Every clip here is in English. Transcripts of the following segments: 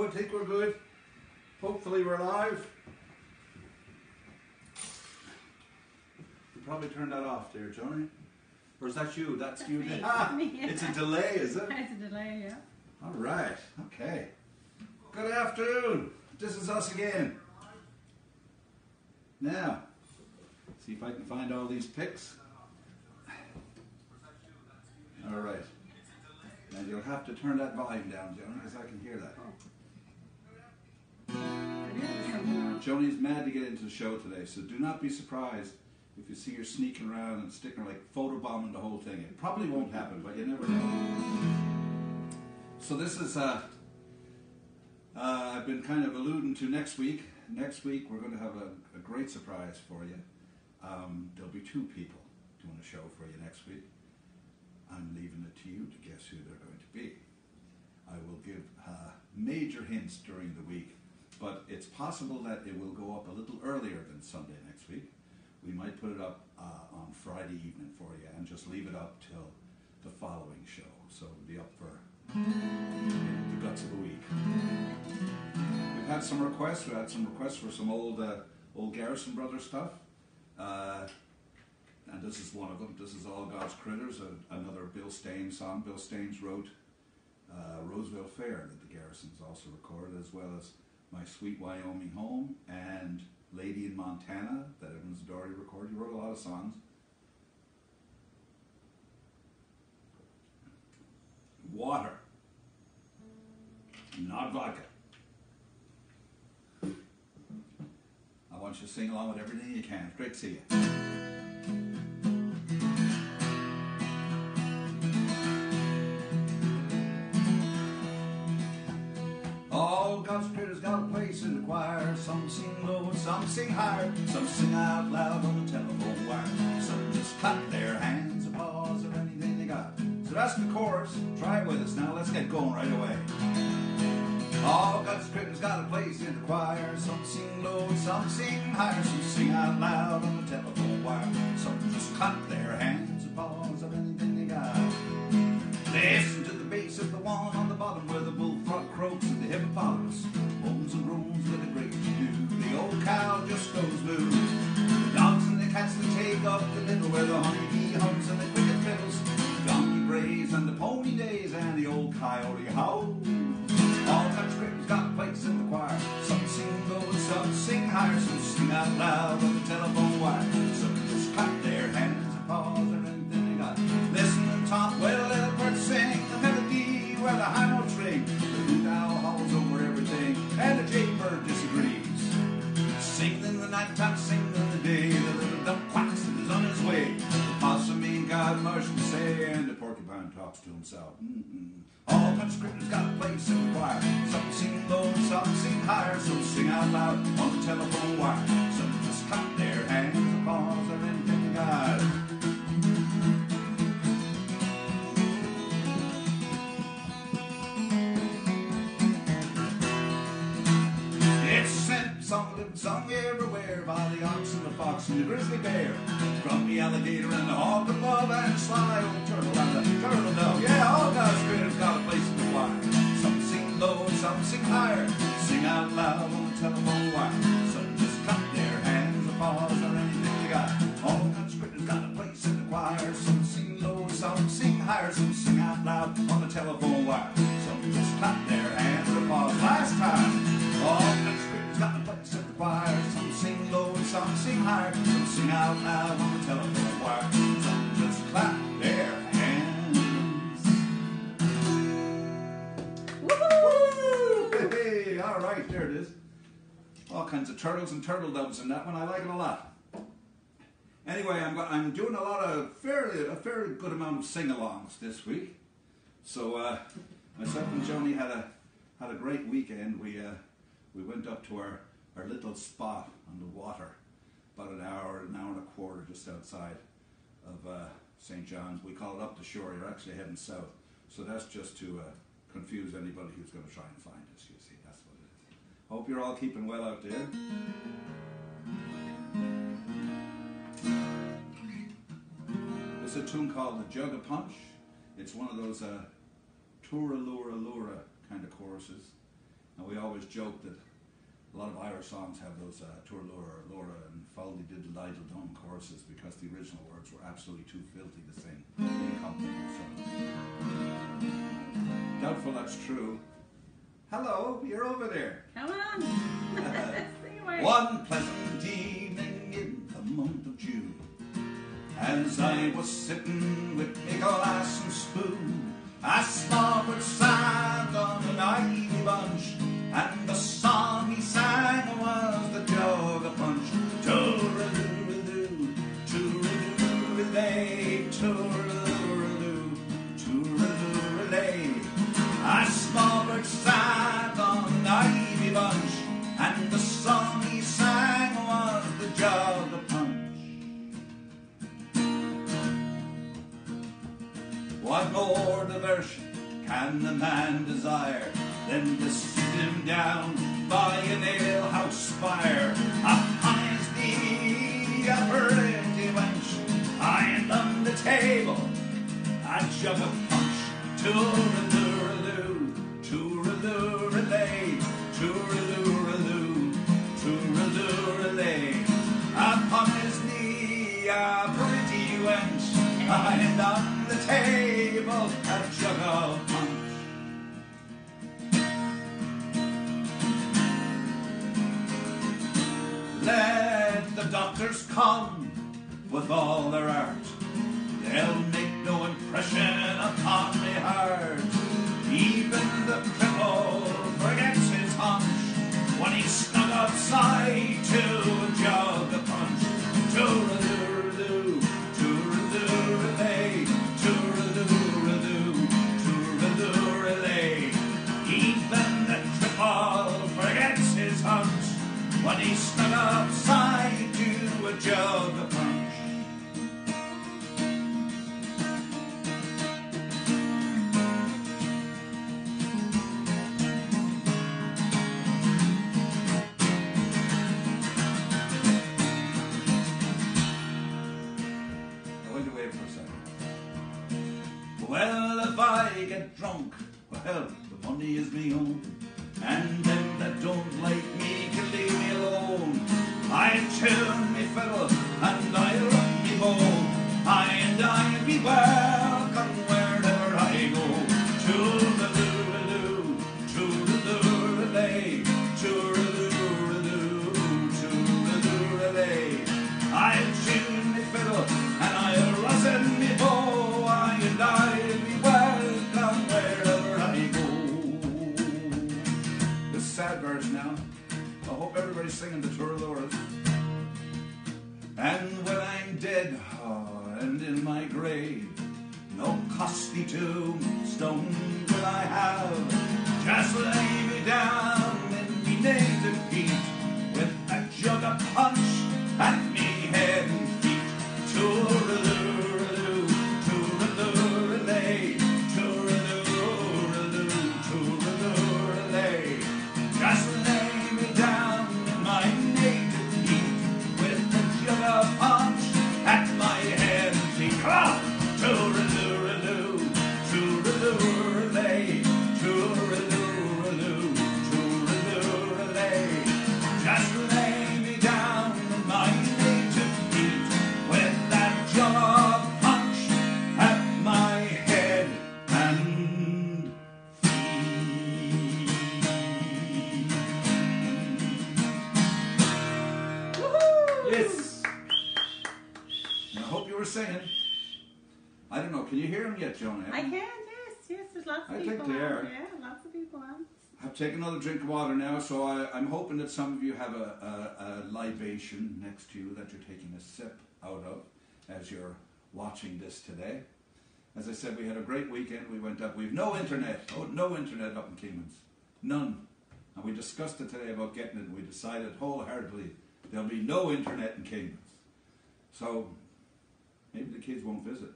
I think we're good. Hopefully we're live. You probably turned that off there, Johnny. Or is that you? That's you. Me. Ah, Me, yeah. it's a delay, is it? It's a delay, yeah. All right. Okay. Good afternoon. This is us again. Now, see if I can find all these pics. All right. Now you'll have to turn that volume down, Joni, because I can hear that. Joni's mad to get into the show today, so do not be surprised if you see her sneaking around and sticking like photobombing the whole thing. It probably won't happen, but you never know. So this is, I've been kind of alluding to next week. Next week we're going to have a great surprise for you. There'll be two people doing a show for you next week. I'm leaving it to you to guess who they're going to be. I will give major hints during the week, but it's possible that it will go up a little earlier than Sunday next week. We might put it up on Friday evening for you and just leave it up till the following show. So it'll be up for the guts of the week. We've had some requests. We had some requests for some old Garrison Brothers stuff. And this is one of them. This is All God's Critters, another Bill Staines song. Bill Staines wrote Roseville Fair that the Garrisons also recorded, as well as My Sweet Wyoming Home and Lady in Montana that Evans Doherty recorded. He wrote a lot of songs. Water, not vodka. I want you to sing along with everything you can. It's great to see you. All God's critters got a place in the choir. Some sing low and some sing higher. Some sing out loud on the telephone wire. Some just clap their hands, applause, or anything they got. So that's the chorus. Try it with us now. Let's get going right away. All God's critters got a place in the choir. Some sing low and some sing higher. Some sing out loud on the telephone wire. Some just clap their hands, applause, or anything they got. Listen to the bass of the one on the bottom where the bullfrog croaks and the hippopotamus moans and groans with a great to-do. The old cow just goes moo. The dogs and the cats that take up the middle where the honeybee hums and the cricket fiddles. The donkey brays and the pony days and the old coyote howls. All God's critters got a place in the choir. Some sing low and some sing higher. Some sing out loud on the telephone wire. Some just clap their hands and paws or anything they got. Listen and talk, well, let the birds sing the melody where the high notes ring. The hoot owl howls over everything and the jaybird disagrees. Sing in the night time, sing in the day. The little duck quacks and is on his way. The possum ain't got much to say and the porcupine talks to himself. All God's critters got a place in the choir. Some sing low and some sing higher. Some sing out loud on the telephone wire. Some just clap their hands, applause, or anything they got. Sung everywhere by the ox and the fox and the grizzly bear, from the alligator and the hog above and the sly old turtle and the turtle dove. Yeah, all God's critters got a place in the choir. Some sing low and some sing higher. Sing out loud on the telephone wire. Some just clap their hands, applause, or anything they got. All God's critters got a place in the choir. Some sing low and some sing higher. Some sing out loud on the telephone wire. Some just clap their hands, applause. Last time, all God's critters got a place in the choir. Some sing low and some sing higher. Some sing out loud on the telephone wire. Some just clap their hands. Woo! Hey, all right, there it is. All kinds of turtles and turtle doves in that one. I like it a lot. Anyway, I'm doing a fairly good amount of sing-alongs this week. So myself and Joni had a great weekend. We went up to our little spot on the water, about an hour and a quarter just outside of St. John's. We call it up the shore. You're actually heading south. So that's just to confuse anybody who's going to try and find us, you see. That's what it is. Hope you're all keeping well out there. It's a tune called The Jug of Punch. It's one of those Toura Lura Lura kind of choruses. And we always joke that a lot of Irish songs have those Turlour, Laura and Foldy did the Lidle Dunn choruses because the original words were absolutely too filthy to sing in company. So doubtful that's true. Hello, you're over there. Come on. Sing away. One pleasant evening in the month of June, as I was sitting with me glass and spoon, a small bird sang on an ivy bunch, and the song he sang was the jug of punch. Tooraloo, tooraloo, tooraloo, tooraloo, a small bird sang on an ivy bunch, and the song he sang was the jug of punch. What more diversion can a man desire than to sit him down by an alehouse fire, upon his knee a pretty wench, lying on the table a jug of punch. Tooraloo, tooraloo, tooraloo, tooraloo, upon his knee a pretty wench, lying on the table a jug of punch. Let the doctors come with all their art, they'll make no impression upon me heart. Even the cripple forgets his hunch when he's snug outside to a jug of punch. Tooraloo, tooraloo, tooraloo, tooraloo, even the cripple forgets his hunch when he's snug outside to a jug of punch. Well, if I get drunk, well, the money is me own, and them that don't like me can leave me alone. I'll tune me fiddle and I'll rock me bow, and I'll be welcome wherever I go. Tooraloo, tooraloo, tooraloo, tooraloo, I'll tune me fiddle and I'll rosin me bow, and I'll be welcome wherever I go. This sad verse now. I hope everybody's singing the Turlouras. And when I'm dead, and in my grave, no costly tombstone will I have. Just lay me down in me native heat, with a jug of punch at me head and feet. Tooraloo, tooraloo, tooraloo, tooraloo, just lay me down in my native heat, with a jug of punch at my head and feet. Come on! Tooraloo, tooraloo, tooraloo, tooraloo, just lay me down in my native heat, with that jug of punch at my head and feet. Yes. I hope you were singing. I don't know. Can you hear him yet, Jonah? I can, yes. There's lots of people think they are. on. Yeah, lots of people on. I've taken another drink of water now, so I'm hoping that some of you have a libation next to you that you're taking a sip out of as you're watching this today. As I said, we had a great weekend. We went up. We've no internet. Oh, no internet up in Kingman's. None. And we discussed it today about getting it, and we decided wholeheartedly there'll be no internet in Kingman's. So maybe the kids won't visit.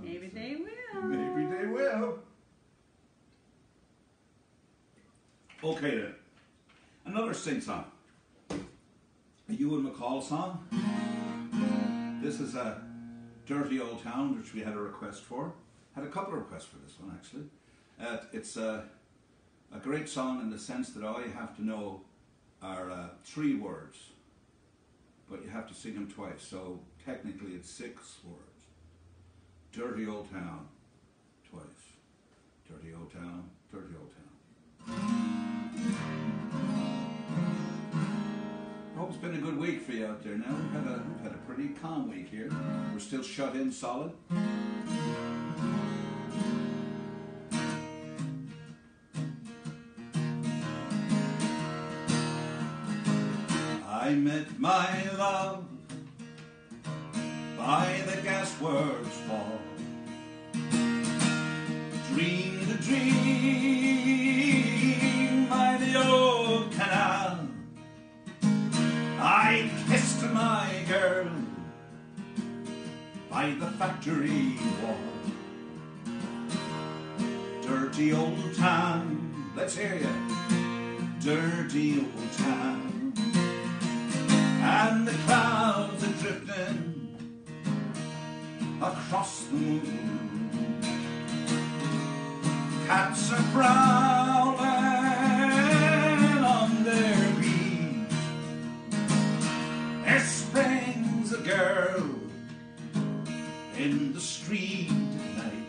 Maybe they will. Maybe they will. Okay then. Another sing song. A Ewan McCall song. This is a Dirty Old Town, which we had a request for. Had a couple of requests for this one, actually. It's a great song in the sense that all you have to know are 3 words, but you have to sing them twice. So technically it's 6 words. Dirty old town, twice. Dirty old town, dirty old town. I hope it's been a good week for you out there now. We've had a pretty calm week here. We're still shut in solid. I met my love by the gasworks wall. Dreamed a dream by the old canal. I kissed my girl by the factory wall. Dirty old town, let's hear ya. Dirty old town. And the clouds are drifting across the moon. Cats are prowling on their beat. There springs a girl in the street at night.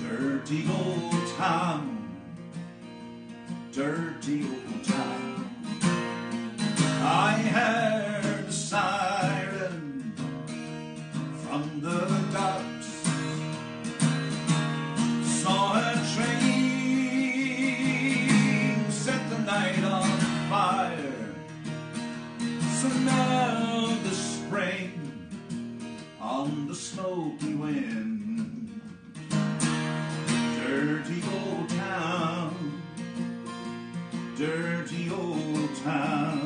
Dirty old town, dirty old town. I heard a siren from the docks, saw a train set the night on fire, smelled the spring on the smoky wind. Dirty old town, dirty old town.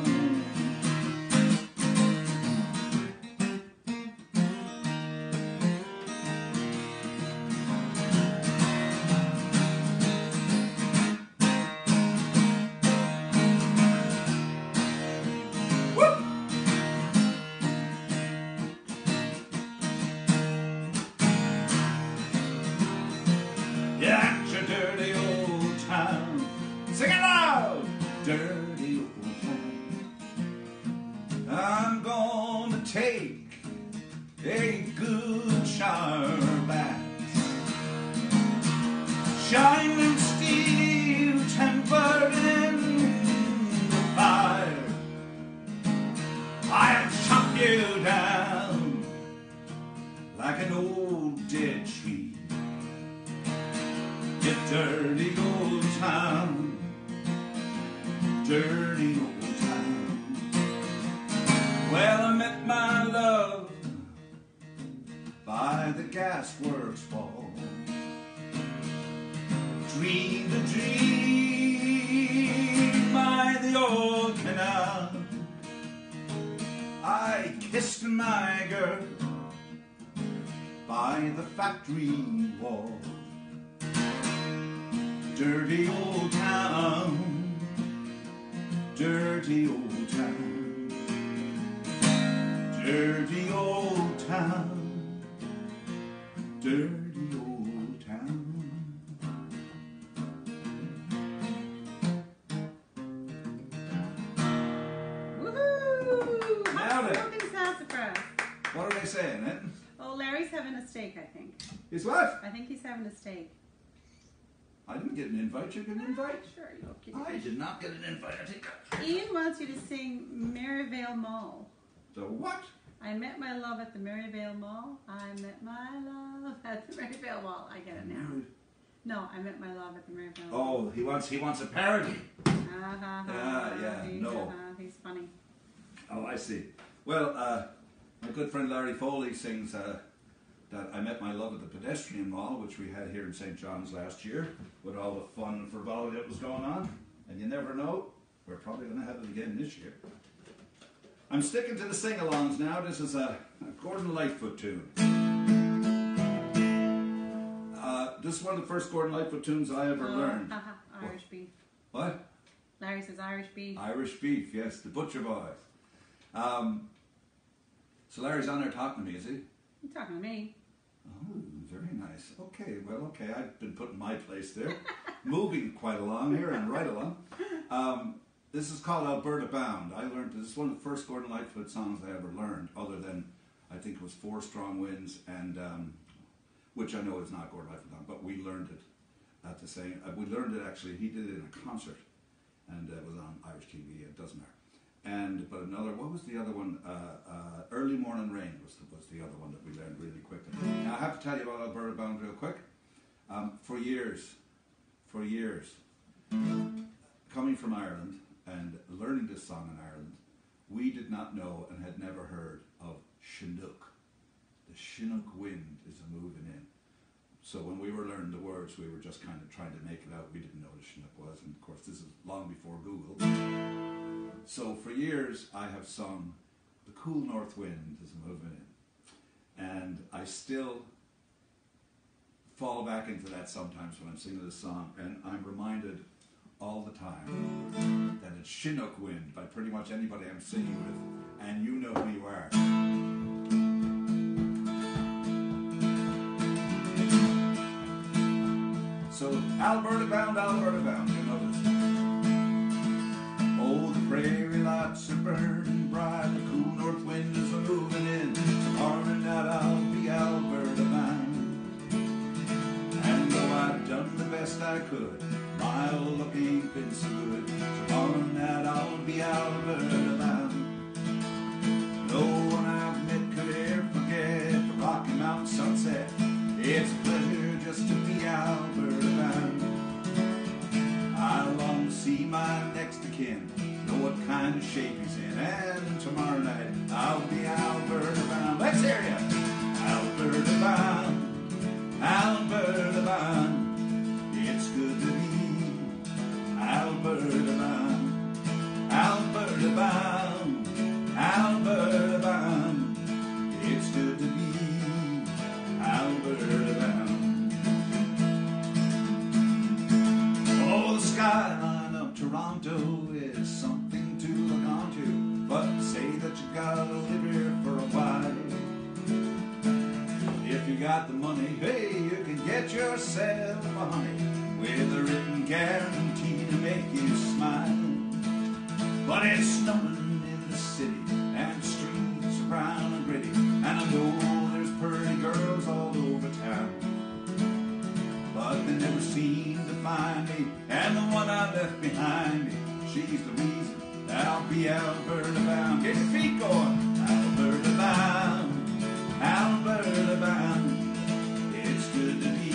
Dirty old town. I'm gonna take a good shower bath. Shining steel tempered in the fire. I'll chop you down like an old dead tree. You dirty old town. Dirty old town. Well, I met my love by the gasworks wall. Dreamed a dream by the old canal. I kissed my girl by the factory wall. Dirty old town, dirty old town, dirty old town, dirty old town. Woohoo! Nailed it. Smoking sassafras. What are they saying, eh? Oh, Larry's having a steak, I think. Is what? I think he's having a steak. I didn't get an invite. You get an invite? Sure, you okay. I did not get an invite. I think. Ian wants you to sing Maryvale Mall. The what? I met my love at the Maryvale Mall. I met my love at the Maryvale Mall. I get it now. No, I met my love at the Maryvale Mall. Oh, he wants a parody. Yeah, no. He's funny. Oh, I see. Well, my good friend Larry Foley sings that I met my love at the pedestrian mall, which we had here in St. John's last year, with all the fun and frivolity that was going on. And you never know, we're probably going to have it again this year. I'm sticking to the sing-alongs now. This is a Gordon Lightfoot tune. This is one of the first Gordon Lightfoot tunes I ever learned. Irish beef. What? Larry says Irish beef. Irish beef, yes, the Butcher Boys. So Larry's on there talking to me, is he? You talking to me? Oh, very nice. Okay, well, okay, I've been put in my place there. Moving quite along here and right along. This is called Alberta Bound. I learned this is one of the first Gordon Lightfoot songs I ever learned, other than I think it was Four Strong Winds, and which I know is not Gordon Lightfoot song, but we learned it at the same. We learned it actually. He did it in a concert, and it was on Irish TV. It doesn't matter. But another, what was the other one? Early Morning Rain was the other one that we learned really quickly. Now I have to tell you about Alberta Bound real quick. For years, coming from Ireland and learning this song in Ireland, we did not know and had never heard of Chinook. The Chinook wind is a moving in. So when we were learning the words, we were just kind of trying to make it out. We didn't know what a Chinook was, and of course this is long before Google. So for years I have sung The Cool North Wind is a moving in. And I still fall back into that sometimes when I'm singing this song, and I'm reminded all the time that it's Chinook wind by pretty much anybody I'm singing with, and you know who you are. So Alberta Bound, you know this. Oh, the prairie lights are burning bright, the cool north wind is moving in. Tomorrow night I'll be Alberta Bound. And though I've done the best I could, my old luck ain't been so good. Tomorrow night I'll be Alberta Bound. No one I've met could ever forget the Rocky Mountain sunset. It's a pleasure just to be Alberta Bound. I long to see my next of kin, know what kind of shape he's in, and tomorrow night I'll be Alberta Bound. Let's hear ya! Alberta Bound, Alberta Bound. It's good to be Alberta Bound, Alberta Bound, Alberta Bound. It's good to be Alberta Bound. Oh, the skyline of Toronto is something to look onto, but say that you gotta live here for a while. If you got the money, hey, you can get yourself a honey with a written guarantee to make you smile. But it's snowing in the city, and the streets are brown and gritty, and I know there's pretty girls all over town. But they never seem to find me, and the one I left behind me, she's the reason that I'll be Alberta Bound. Get your feet going! Alberta Bound, Alberta Bound. It's good to be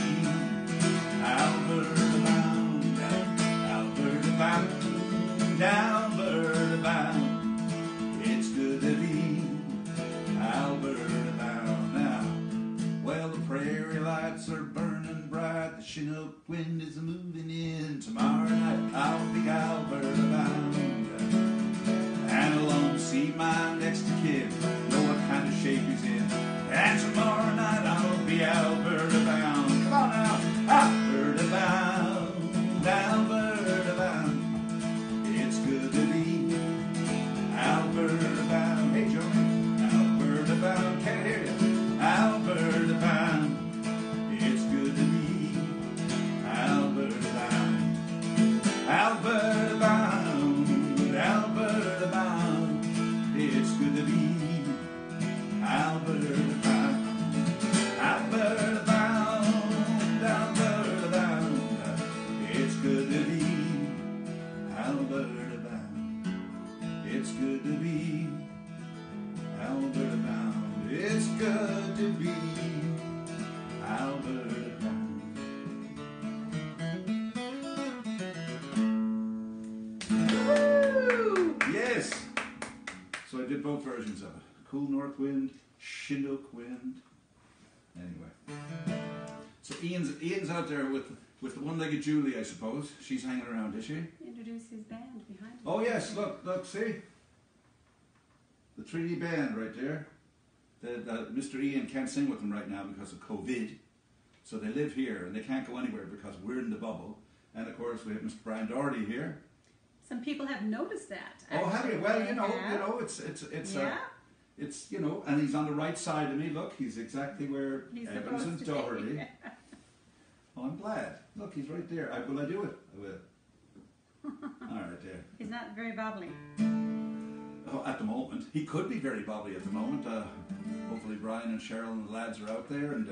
Alberta Bound, Alberta Bound, Alberta Bound. It's good to be Alberta Bound now. Well, the prairie lights are burning bright, the Chinook wind is moving in. Tomorrow night I'll be Alberta Bound, and along to see my next of kin, know what kind of shape he's in. And tomorrow night I'll be Alberta Bound. Come on now, Alberta Bound, Alberta Bound. It's good to be Alberta Bound. Hey, Joey, Alberta Bound. Can't hear you. Alberta Bound. It's good to be Alberta Bound. Alberta Bound, Alberta Bound. It's good to be Alberta Bound, Alberta Bound, Alberta Bound. It's good to be Alberta Bound. It's good to be Alberta Bound. It's good to be Alberta Bound. Woo! Yes! So I did both versions of it. Cool North Wind, Chinook Wind. Anyway. So Ian's out there with the one-legged Julie, I suppose. She's hanging around, is she? Introduce his band behind him. Oh yes, look, see? The 3D band right there. Mr. Ian can't sing with them right now because of COVID. So they live here and they can't go anywhere because we're in the bubble. And of course we have Mr. Brian Doherty here. Some people have noticed that. Oh, have you? Well, you know, it's yeah. it's, you know, and he's on the right side of me. Look, he's exactly where He's Evans and supposed to be. Doherty. Oh, I'm glad. Look, he's right there. Will I do it? I will. All right, there. He's not very bubbly. Oh, at the moment. He could be very bubbly at the moment. Hopefully Brian and Cheryl and the lads are out there and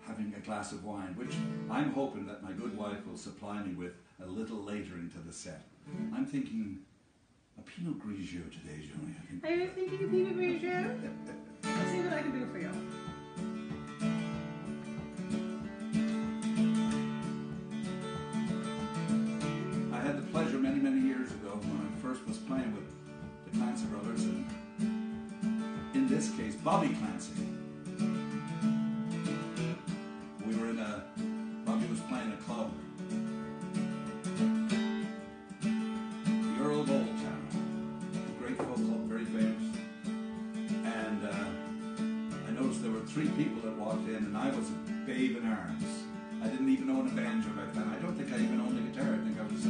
having a glass of wine, which I'm hoping that my good wife will supply me with a little later into the set. I'm thinking a Pinot Grigio today, Johnny. Are you thinking of Pinot Grigio? Let's see what I can do for you. I had the pleasure many, many years ago when I first was playing with the Clancy brothers, and in this case, Bobby Clancy. We were Bobby was playing a club, the Earl of Old Town, a great folk club, very famous. And I noticed there were 3 people that walked in, and I was a babe in arms. I didn't even own a banjo back then. I don't think I even owned a guitar. I think I was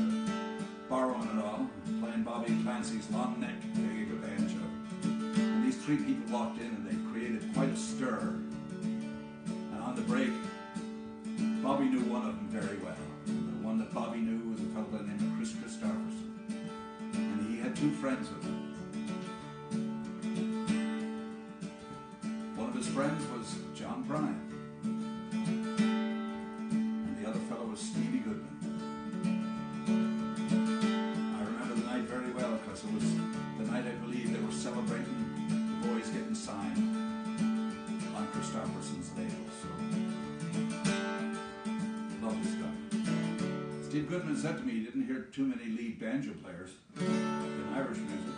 borrowing it all, playing Bobby Clancy's long neck a banjo. And these 3 people walked in and they created quite a stir. And on the break, Bobby knew one of them very well. The one that Bobby knew was a fellow by the name of Chris Christopherson. And he had 2 friends with him. One of his friends was John Bryan. And the other fellow was Stevie Goodman. I remember the night very well because it was the night I believe they were celebrating the boys getting signed on Christopherson's label. So, lovely stuff. Steve Goodman said to me he didn't hear too many lead banjo players in Irish music.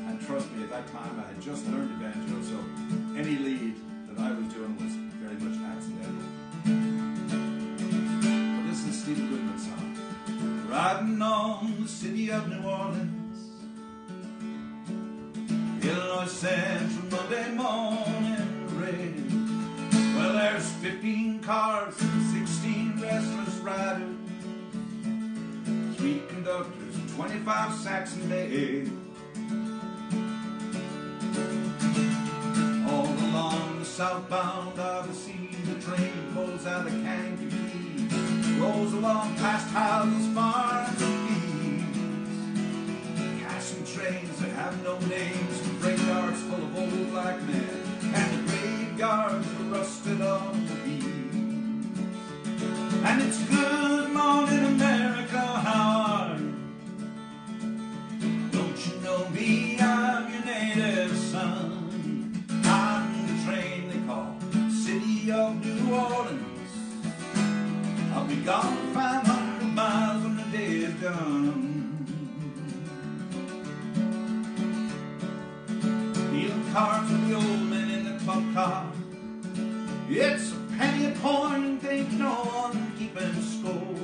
And trust me, at that time I had just learned the banjo, so any lead that I was doing was very much accidental. But this is Steve Goodman's song. Riding on the city of New Orleans, Illinois Central, Monday morning rain. Well, there's 15 cars and 16 restless riders, 3 conductors and 25 Saxon bays. All along the southbound Odyssey, the train pulls out of Kankakee, rolls along past houses, farms and fields, passing trains that have no names, freight yards full of old black men, and the graveyards are rusted on the beach. And it's good morning America, how are you? Don't you know me, I'm your native son. I'm the train they call City of New Orleans. I'll be gone 500 miles when the day is done. Dealing cards with the old men in the club car. It's a penny a point, ain't no one keeping score.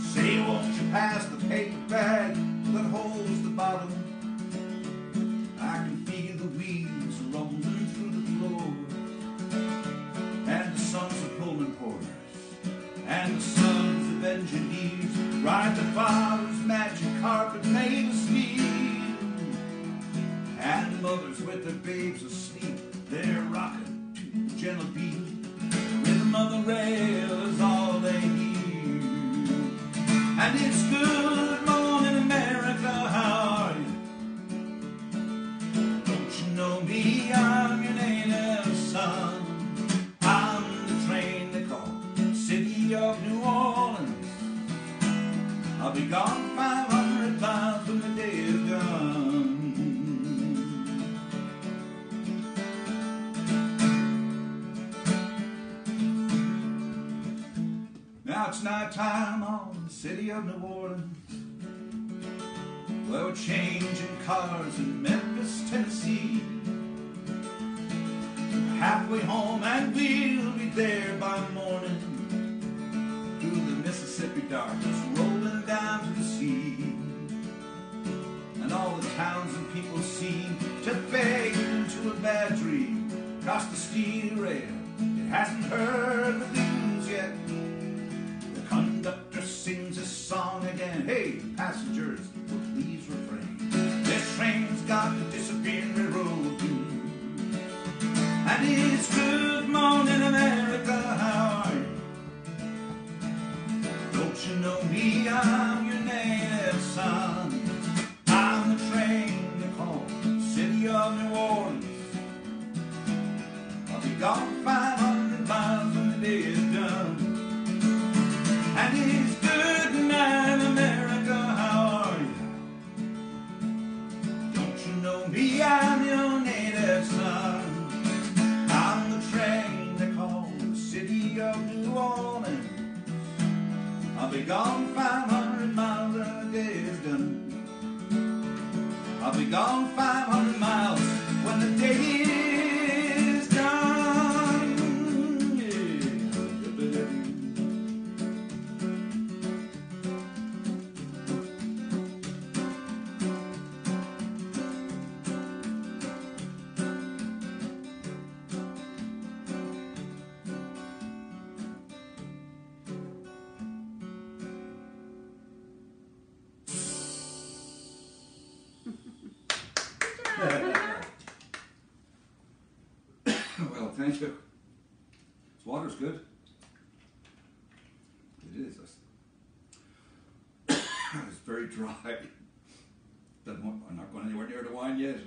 Say, won't you pass the paper bag that holds the bottle? I can feel the wheels rumbling through the floor, and the sons of Pullman porters and the sons of engineers ride the father's magic carpet made of steel, and the mothers with their babes asleep, they're rocking to the gentle beat. The rhythm of the rail is all they hear. And it's good morning America, how are you? Don't you know me, I'm your native son. I'm the train they call City of New Orleans. I'll be gone 500 miles when the day is done. Now it's night time on the City of New Orleans. Well, we're changing cars in Memphis, Tennessee. Halfway home and we'll be there by morning. Through the Mississippi darkness, rolling down to the sea. And all the towns and people seem to fade into a bad dream. Across the steel rail, it hasn't heard the news yet. The conductor sings a song again. Hey, passengers, train they call City of New Orleans. I'll be gone 500 miles when the day is done. And it's good night, America, how are you? Don't you know me, I'm your native son. I'm the train they call the City of New Orleans. I'll be gone 500 miles when the day is done. I'll be gone 500 miles when the day is done. Well, thank you. This water's good. It is. It's very dry. I'm not going anywhere near the wine yet.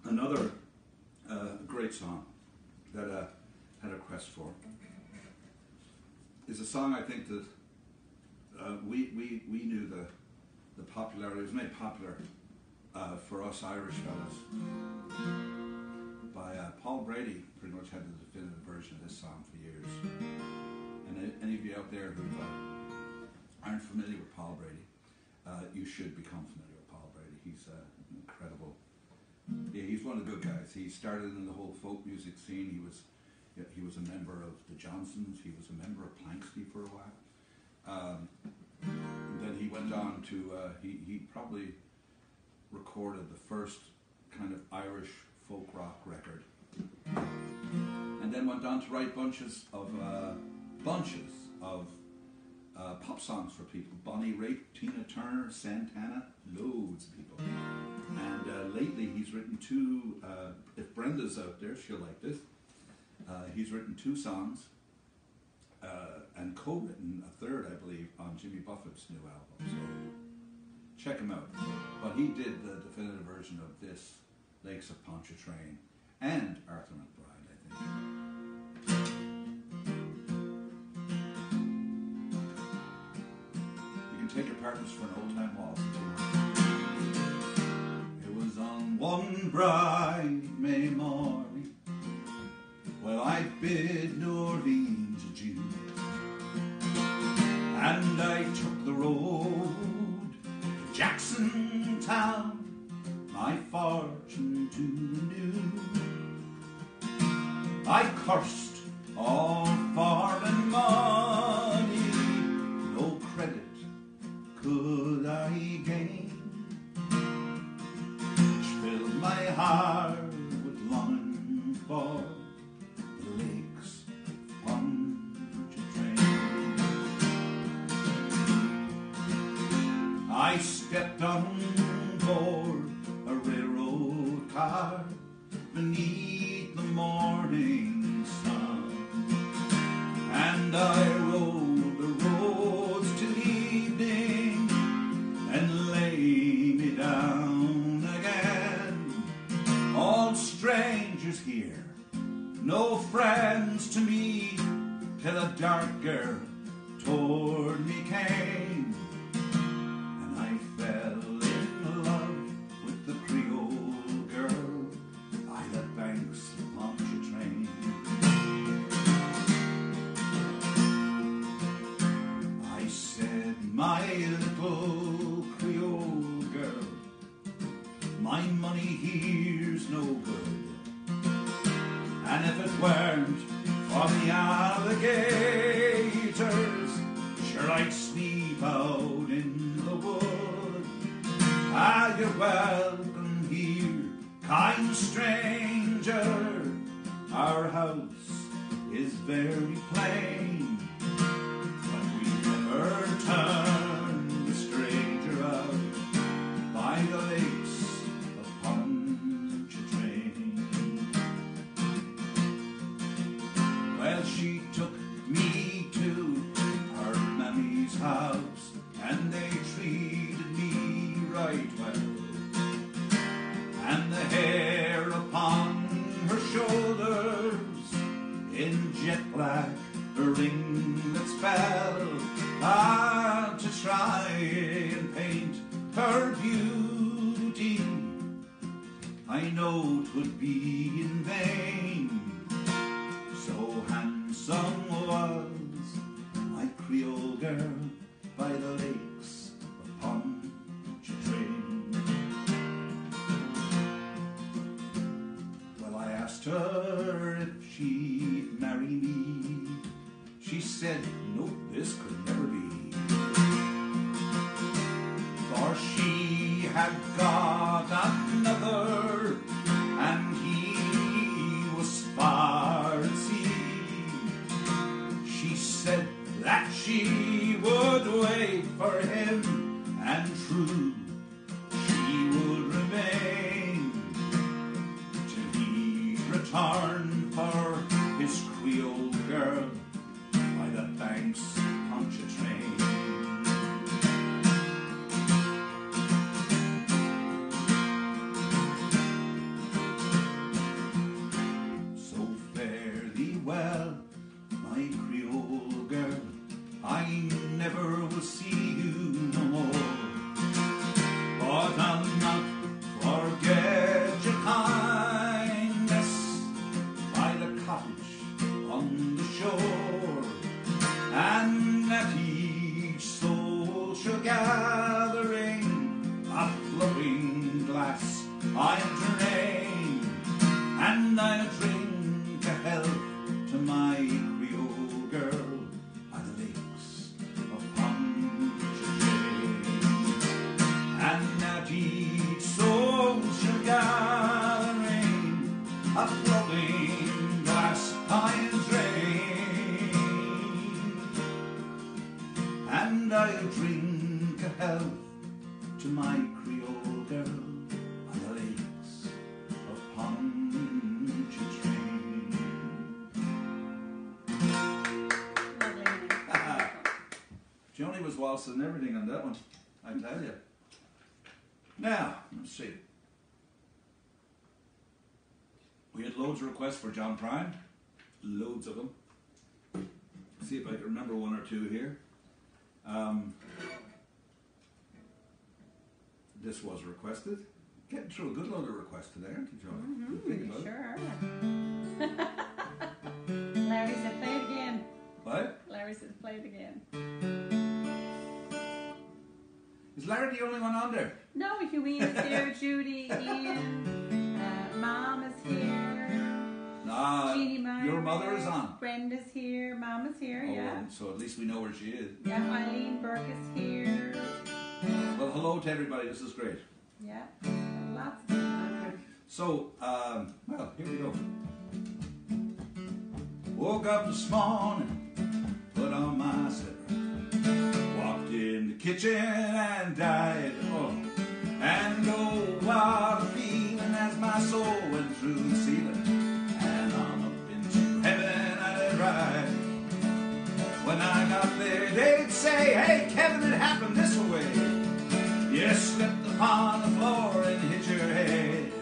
Another great song that I had a request for is a song I think that we knew the popularity. It was made popular for us Irish fellas by Paul Brady. Pretty much had the definitive version of this song for years. And any of you out there who aren't familiar with Paul Brady, you should become familiar with Paul Brady. He's incredible. Yeah, he's one of the good guys. He started in the whole folk music scene. He was a member of the Johnsons. He was a member of Planxty for a while. Then he went on to, he probably recorded the first kind of Irish folk rock record. And then went on to write bunches of pop songs for people. Bonnie Raitt, Tina Turner, Santana, loads of people. And lately he's written two, if Brenda's out there, she'll like this. He's written two songs and co-written a third, I believe, on Jimmy Buffett's new album. So check him out. But he did the definitive version of this, Lakes of Pontchartrain, and Arthur McBride, I think. You can take your partners for an old-time waltz if you want. It was on one bright May morning, well, I bid New Orleans adieu, and I took the road to Jackson Town, my fortune to renew. I cursed all farm and money, no credit could I gain, which filled my heart with longing for the lakes of Pontchartrain. I stepped on board a railroad car beneath the morning sun, and I rode the roads till evening and lay me down again. All strangers here, no friends to me, till a darker toward me came, and I fell in love with the Creole girl by the banks of Pontchartrain. I said, my little Creole girl, my money here's no good, and if it weren't for the alligators, sure I'd sleep out in the wood. Ah, you're welcome here, kind stranger, our house is very plain, but we never turn the stranger out by the lakes of Pontchartrain. Well, she took me to her mammy's house, house, and they treated me right well. And the hair upon her shoulders, in jet black, the ringlets fell. To try and paint her beauty, I know 'twould be in vain. So handsome was my Creole girl by the lakes of Pontchartrain. Well, I asked her if she'd marry me. She said, no, this could never be. For she had got another, and he was far at sea. She said that she would wait for him, and true she would remain till he returned for his Creole girl by the banks of Pontchartrain. So fare thee well, my Creole girl, I never will see you no more. But I'll not forget your kindness by the cottage on the shore, and at each social gathering a flowing glass I'll drain, and I'll drink a health to my Creole girl by the lakes of Pontchartrain. And at each social gathering a flowing glass I'll drain, and I'll drink a health to my Creole girl by the lakes of Pontchartrain. Lovely, honey. Joni was waltzing everything on that one, I tell you. Now, let's see. We had loads of requests for John Prine, loads of them. See if I can remember one or two here. This was requested. Getting through a good load of requests today, aren't you, John? Think about it. Sure. Larry said, play it again. What? Larry said, play it again. Is Larry the only one on there? No, Hughie is here, Judy, Ian, Mom is here, Jeannie Meyer, your mother is on. Brenda's here, Mom is here, yeah. So at least we know where she is. Yeah, Eileen Burke is here. Well, hello to everybody. This is great. Yeah, lots of people on here. So, well, here we go. Woke up this morning, put on my slipper, walked in the kitchen and died. Oh, and oh, what a feeling as my soul went through the ceiling, and on up into heaven I did ride. When I got there, they'd say, "Hey, Kevin, it happened this way. You slipped upon the floor and hit your head."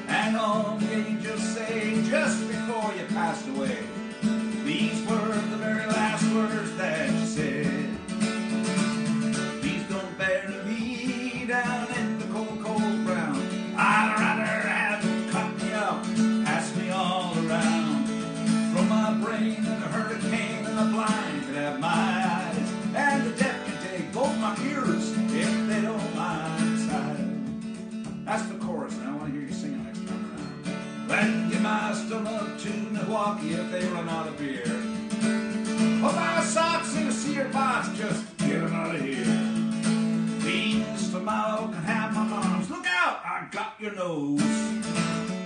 And all the angels say just before you passed away, these were the very last words that you said. "Please don't bury me down in the cold, cold ground. I'd rather have you cut me up, pass me all around. From my brain and a hurricane and the blind could have my eyes, and the deaf can take both my ears if they don't mind sighing." That's the chorus, and I want to hear you sing it next time around. "Then give my stomach to Milwaukee if they run out of beer. Put my socks in a cedar box, just get them out of here. Beans tomorrow can have my arms. Look out, I got your nose.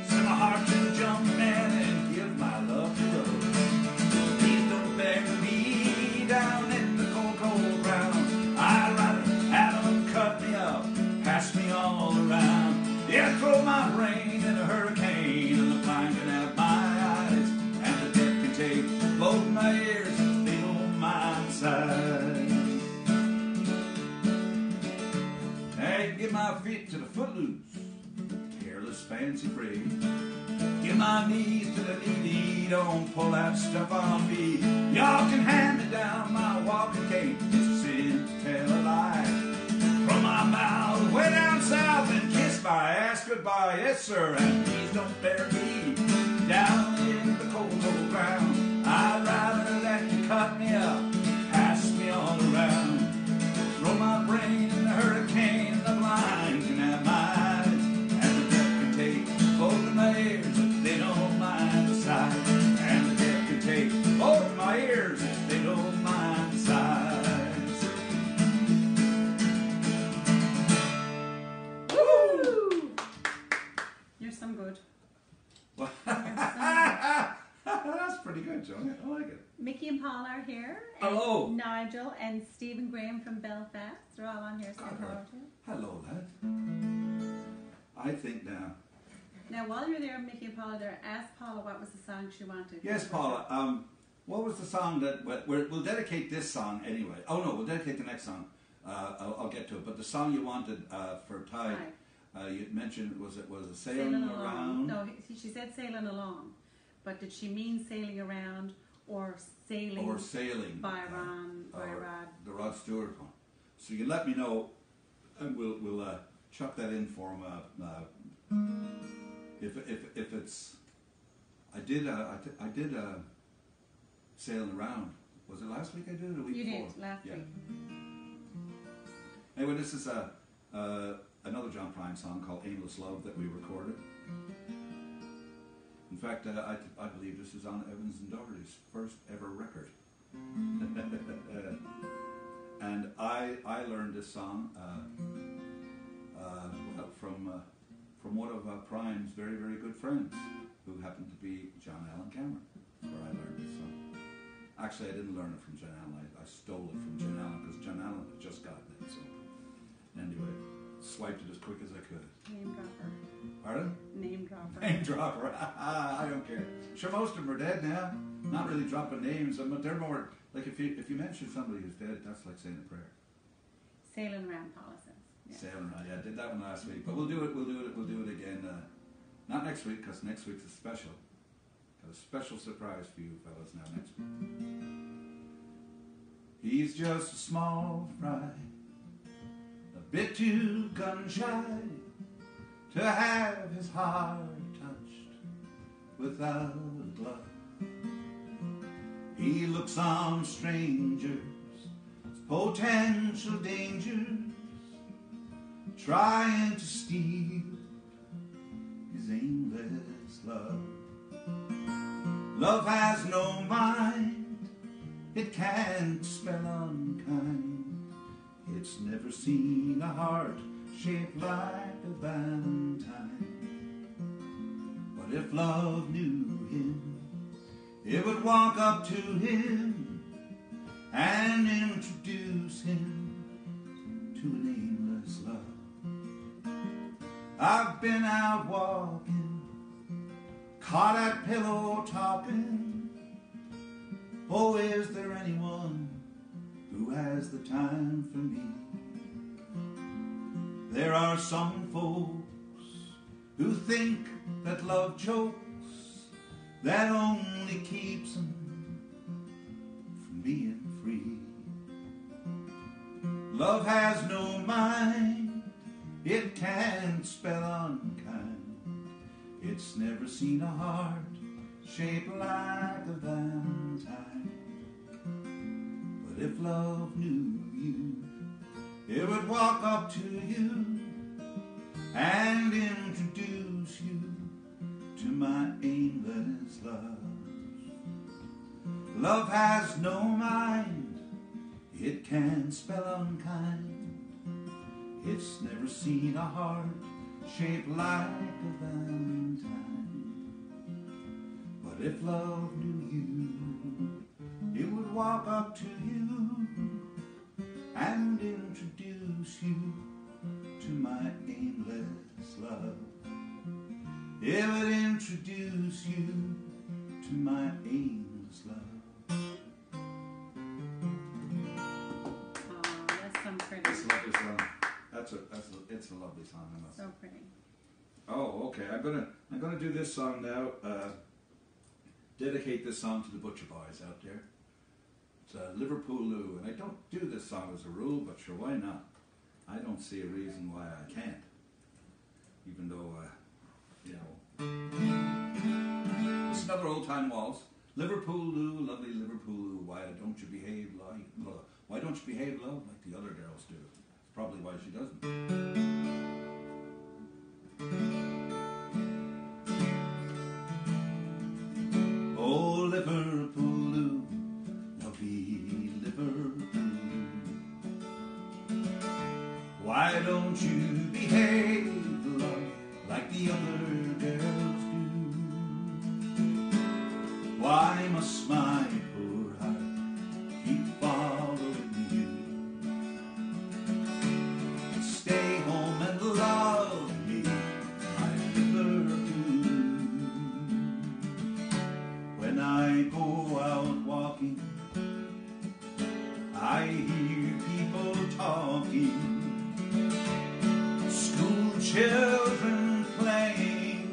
Send my heart to jump man and give my love to Rose. Please don't bury me down in the cold, cold ground. I'd rather have them cut me up, pass me all around. Yeah, throw my brain in a hurricane, and the blind can have my eyes, and the deaf can take both my ears if they don't mind sighs." my feet to the footloose, careless fancy free. Give my knees to the needy, don't pull that stuff on me. Y'all can hand me down my walking cane, it's a sin to tell a lie. From my mouth way down south and kiss my ass goodbye, yes sir, and please don't bury me down in the cold, cold ground. I'd rather let you cut me up, pass me all around. Throw my brain in the hurricane, the blind can have my eyes, and the deaf can take both of my ears if they don't mind the size. And the deaf can take both of my ears if they don't mind the size. Woo! You're some good. Well, that's pretty good, Johnny. I like it. Mickey and Paul are here. And Hello. Nigel and Stephen Graham from Belfast. They're all on here saying hello to you. Hello, lad. I think now. Now, while you're there, Mickey and Paula there, ask Paula what was the song she wanted. Yes, Paula. What was the song that we'll dedicate this song anyway? Oh no, we'll dedicate the next song. I'll get to it. But the song you wanted for Ty, you mentioned was it sailing around? No, she said sailing along, but did she mean sailing around or sailing? Or sailing by Rod. The Rod Stewart one. So you let me know, and we'll chuck that in for him. If it's, I did sailing around. Was it last week I did it or the week before? You did last week. Anyway, this is another John Prine song called Aimless Love that we recorded. In fact, I believe this is on Evans and Doherty's first ever record. And I learned this song from one of Prine's very, very good friends, who happened to be John Allen Cameron. That's where I learned this song. Actually, I didn't learn it from John Allen. I stole it from John Allen because John Allen had just gotten it. So anyway, swiped it as quick as I could. Name dropper. Pardon? Name dropper. Name dropper. I don't care. Sure, most of them are dead now. Not really dropping names, but they're more like if you mention somebody who's dead, that's like saying a prayer. Sailing around, Paula says. Yeah. Sailing around. Yeah, I did that one last week, but we'll do it again. Not next week, because next week's a special. Got a special surprise for you fellas now next week. He's just a small fry, a bit too gun shy to have his heart touched without a glove. He looks on strangers as potential dangers, trying to steal his aimless love. Love has no mind, it can't spell unkind. It's never seen a heart shaped like a valentine. But if love knew him, it would walk up to him and introduce him to an aimless love. I've been out walking, caught at pillow talking. Oh, is there anyone who has the time for me? There are some folks who think that love chokes, that only keeps them from being free. Love has no mind, it can't spell unkind. It's never seen a heart shaped like a valentine. But if love knew you, it would walk up to you and introduce you to my aimless love. Love has no mind, it can't spell unkind. It's never seen a heart shaped like a valentine. But if love knew you, it would walk up to you and introduce you to my aimless love. It would introduce you to my aimless love. Oh, that's some pretty. That's a lovely song. it's a lovely song, I must say. So pretty. Oh, okay. I'm gonna do this song now. Dedicate this song to the butcher boys out there. It's Liverpool Lou, and I don't do this song as a rule, but sure, why not? I don't see a reason why I can't, even though this is another old time waltz. Liverpool Lou, lovely Liverpool Lou, why don't you behave like love? Why don't you behave love like the other girls do? It's probably why she doesn't. Oh, Liverpool Lou, lovely Liverpool Lou, why don't you behave love like the other girls do? Why must my poor heart keep following you? Stay home and love me, my Liverpool. When I go out walking, I hear people talking, school children playing.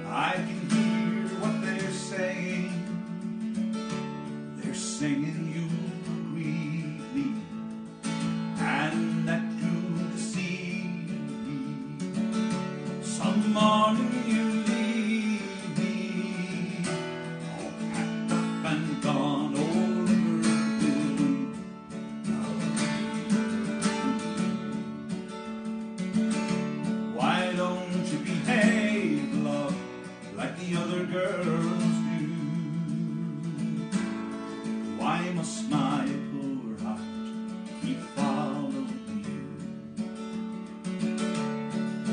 I can hear what they're saying. They're singing you grieve me, and that you deceive me. Some morning you leave me, all packed up and gone over. Why don't you behave, love, like the other girls do? Why must my poor heart keep following you?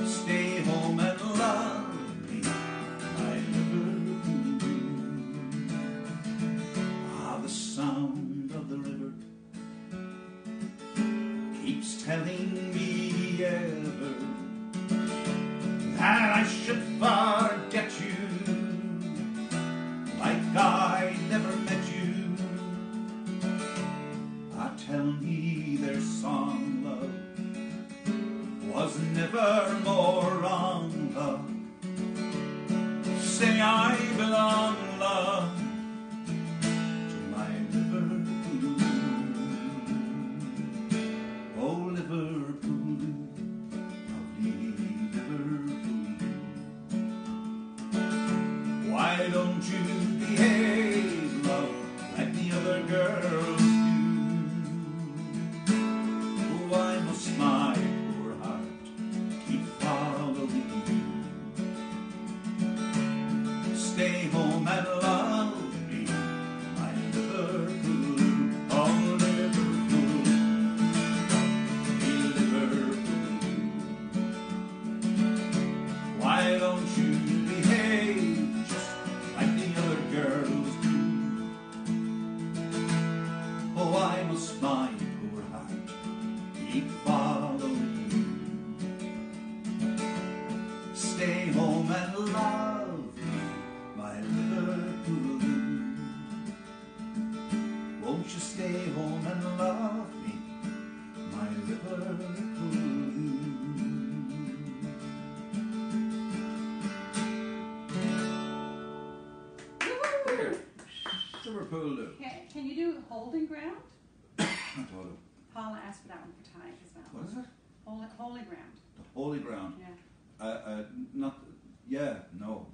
Stay home and love me, my Liverpool. Ah, the sound of the river keeps telling me ever that I should forget you, like I never met you. Tell me their song, love, was never more wrong, love. Say I belong, love, to my Liverpool. Oh, Liverpool, lovely Liverpool. Why don't you behave, love, like the other girls? Why must my poor heart keep following you? Stay home and love me, my Liverpool. Oh, Liverpool, Liverpool. Why don't you behave just like the other girls do? Oh, why must my poor heart keep following you? Stay home and love me, my Liverpool. Won't you stay home and love me, my Liverpool? There, Liverpool. Can you do holding ground? Totally. Paula asked for that one for Ty as well. What is it? Holy ground. The holy ground. Yeah. Not. Yeah. No.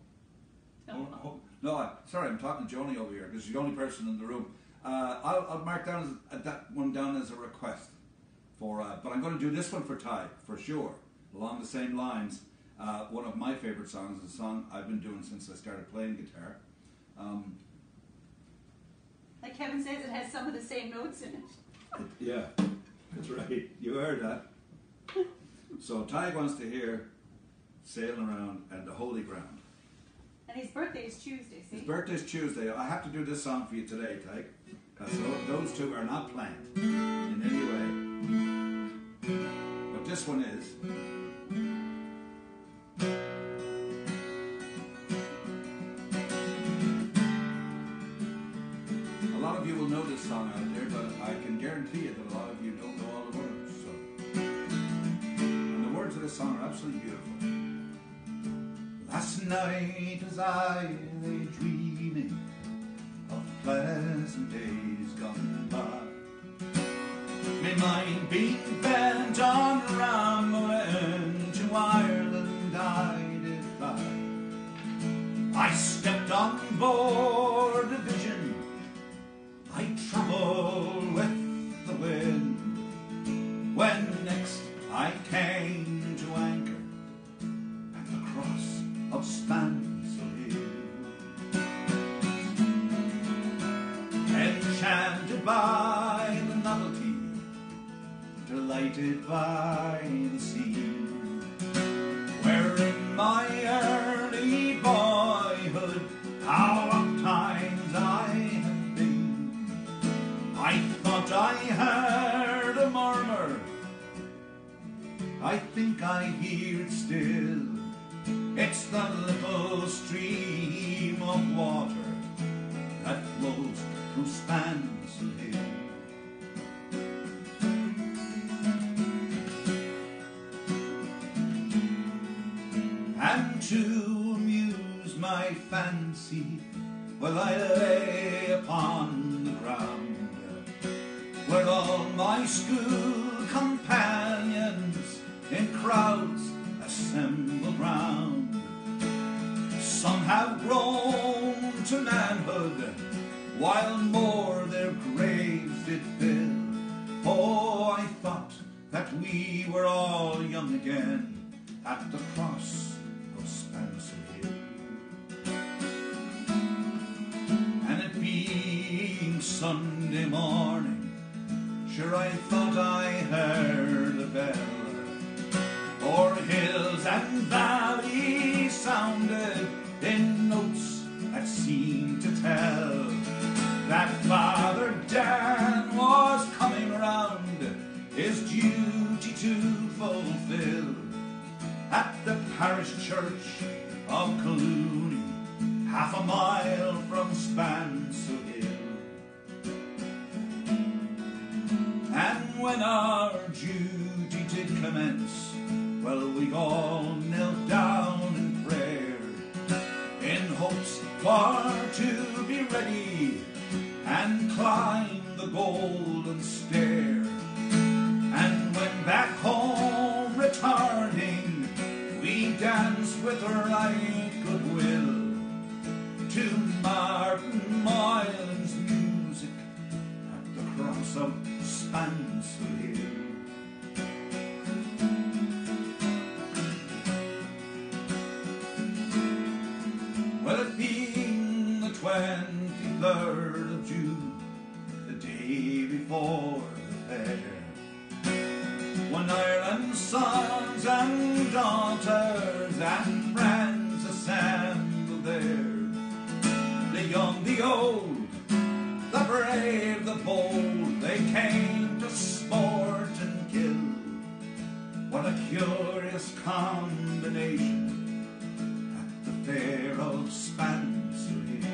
No. Sorry, I'm talking to Joni over here because she's the only person in the room. I'll mark down that one down as a request for. But I'm going to do this one for Ty for sure, along the same lines. One of my favorite songs is a song I've been doing since I started playing guitar. Like Kevin says, it has some of the same notes in it. Yeah, that's right. You heard that. So Ty wants to hear Sailing Around and the Holy Ground. And his birthday is Tuesday, see? His birthday's Tuesday. I have to do this song for you today, Ty, because those two are not planned in any way. But this one is. A lot of you will know this song out there, but I can guarantee you that a lot of you don't know all the words. So. night as I lay dreaming of pleasant days gone by, my mind being bent on rambling to Ireland I did fly. I stepped on board a vision, I travelled with the wind, when next I came to anchor at the cross of Spansel Hill. Enchanted by the novelty, delighted by the scene, where in my early boyhood how oft times I have been. I thought I heard a murmur, I think I hear it still. It's the little stream of water that flows through Spansel Hill. And to amuse my fancy, while I lay upon the ground, where all my school companions in crowds assembled round. Some have grown to manhood, while more their graves did fill. Oh, I thought that we were all young again at the cross of Spansel Hill. And it being Sunday morning, sure I thought I heard a bell. O'er hills and valleys sounded in notes that seemed to tell that Father Dan was coming round his duty to fulfill at the parish church of Clooney, half a mile from Spansel Hill. And when our duty did commence, well, we all knelt down in prayer, in hopes for to be ready and climb the golden stair. And when back home returning, we danced with right goodwill to Martin Moylan's music at the cross of Spansel Hill. Well, it being the 23rd of June, the day before the fair, when Ireland's sons and daughters and friends assembled there, the young, the old, the brave, the bold, they came to sport and kill. What a curious combination fair of Spansel Hill.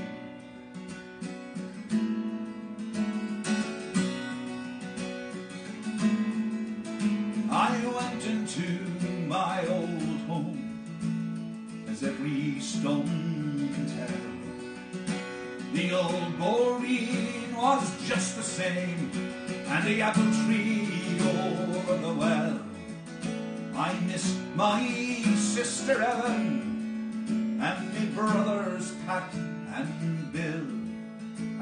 I went into my old home, as every stone can tell. The old boreen was just the same, and the apple tree over the well. I missed my sister Ellen, and me brothers Pat and Bill.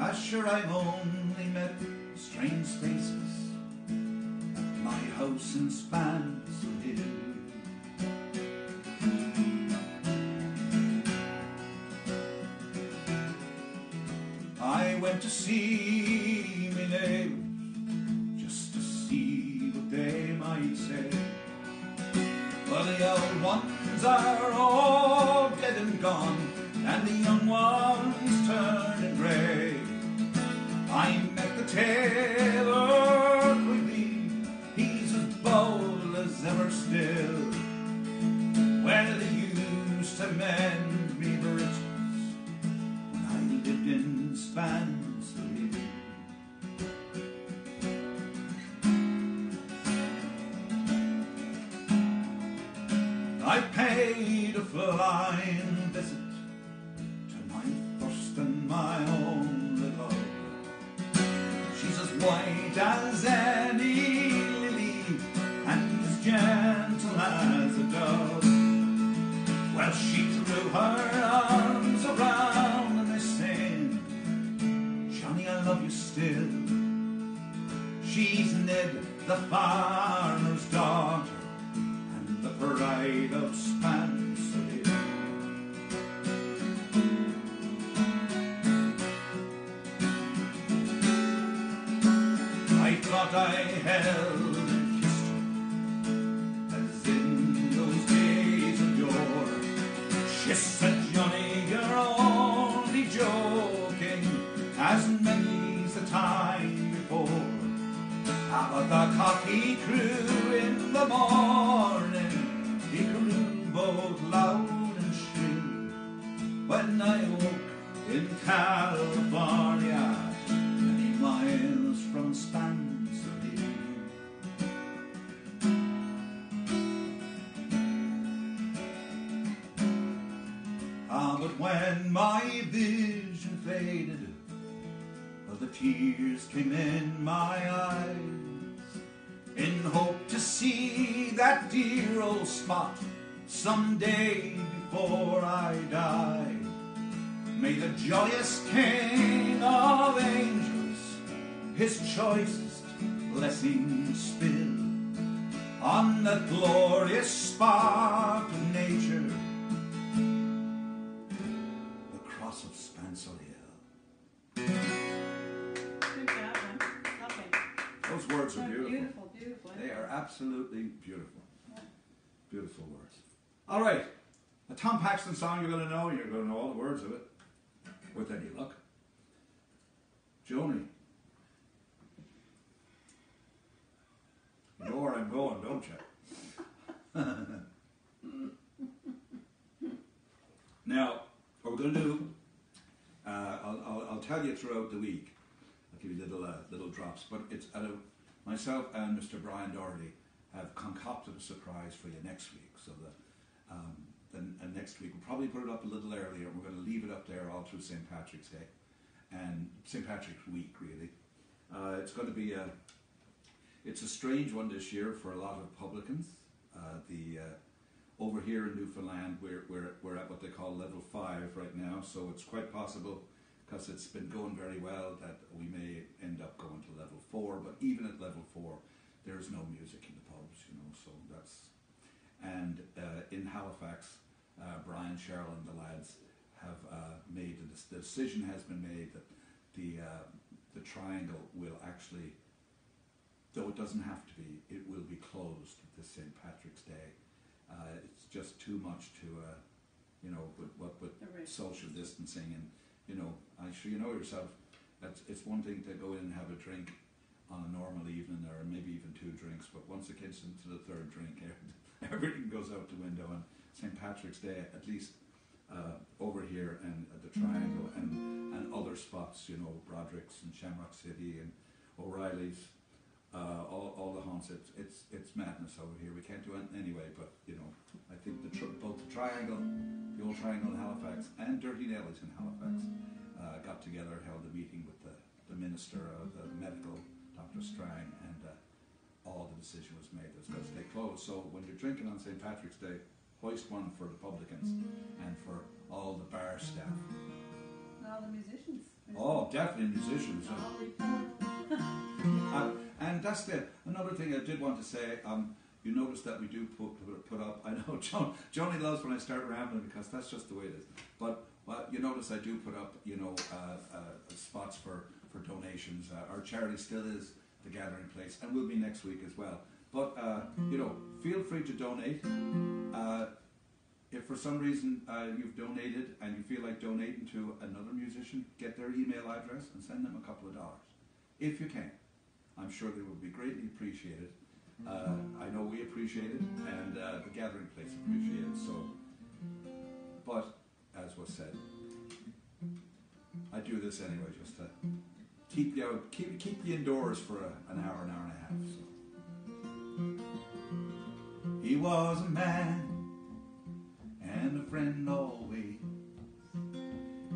As sure I've only met strange faces at my house in Spansel Hill. I went to see me neighbours, just to see what they might say. Well, the old ones are all dead and gone, and the young ones turning grey. I met the tailor quickly, he's as bold as ever still. Well, he used to mend me breeches when I lived in Spansel Hill. I paid a flying visit to my first and my only love. She's as white as any lily and as gentle as a dove. Well, she threw her arms around and they sang, Johnny, I love you still. She's Ned, the farmer's daughter, and the pride of Spencer Hill. I thought I held and kissed her as in those days of yore. She said, Johnny, you're only joking, as many's the time before. But the cock he crew in the morning, he crew both loud and shrill. When I woke in California, many miles from Spencer Hill. But when my vision faded, the tears came in my eyes, in hope to see that dear old spot someday before I die. May the joyous King of Angels his choicest blessings spill on that glorious spot of nature, the cross of Spencer Hill. Those words are beautiful. Beautiful, beautiful. They are absolutely beautiful. Yeah. Beautiful words. All right. A Tom Paxton song you're going to know. You're going to know all the words of it. With any luck. Joni. You know where I'm going, don't you? Now, what we're going to do, I'll tell you throughout the week. I'll give you little drops, but it's myself and Mr. Brian Doherty have concocted a surprise for you next week. So then next week we'll probably put it up a little earlier. We're going to leave it up there all through St. Patrick's Day and St. Patrick's Week. Really, it's going to be it's a strange one this year for a lot of publicans. Over here in Newfoundland, we're at what they call level 5 right now. So it's quite possible, because it's been going very well, that we may end up going to level 4. But even at level 4, there is no music in the pubs, you know. So that's, and in Halifax, Brian, Cheryl, and the lads have made the decision has been made that the Triangle will actually, though it doesn't have to be, it will be closed this St. Patrick's Day. It's just too much to, you know, with social distancing and. You know, I'm sure you know yourself, it's one thing to go in and have a drink on a normal evening, or maybe even 2 drinks, but once it gets into the 3rd drink, everything goes out the window. And St. Patrick's Day, at least over here and at the Triangle and other spots, you know, Broderick's and Shamrock City and O'Reilly's, all the haunts, it's madness over here. We can't do it anyway, but, you know, I think both the Triangle, the old Triangle in Halifax, and Dirty Nellies in Halifax got together, held a meeting with the Minister of the Medical, Dr. Strang, and all the decision was made that it's got to stay closed. So when you're drinking on St. Patrick's Day, hoist one for the publicans and for all the bar staff. And all the musicians. Oh, definitely musicians. And that's another thing I did want to say. You notice that we do put up. I know Johnny loves when I start rambling, because that's just the way it is. But you notice I do put up, you know, spots for donations. Our charity still is the Gathering Place, and will be next week as well. But you know, feel free to donate. If for some reason you've donated and you feel like donating to another musician, get their email address and send them a couple of dollars, if you can. I'm sure they will be greatly appreciated. I know we appreciate it, and the Gathering Place appreciate it. So, but as was said, I do this anyway just to keep you out, keep you indoors for an hour and a half. So. He was a man friend always.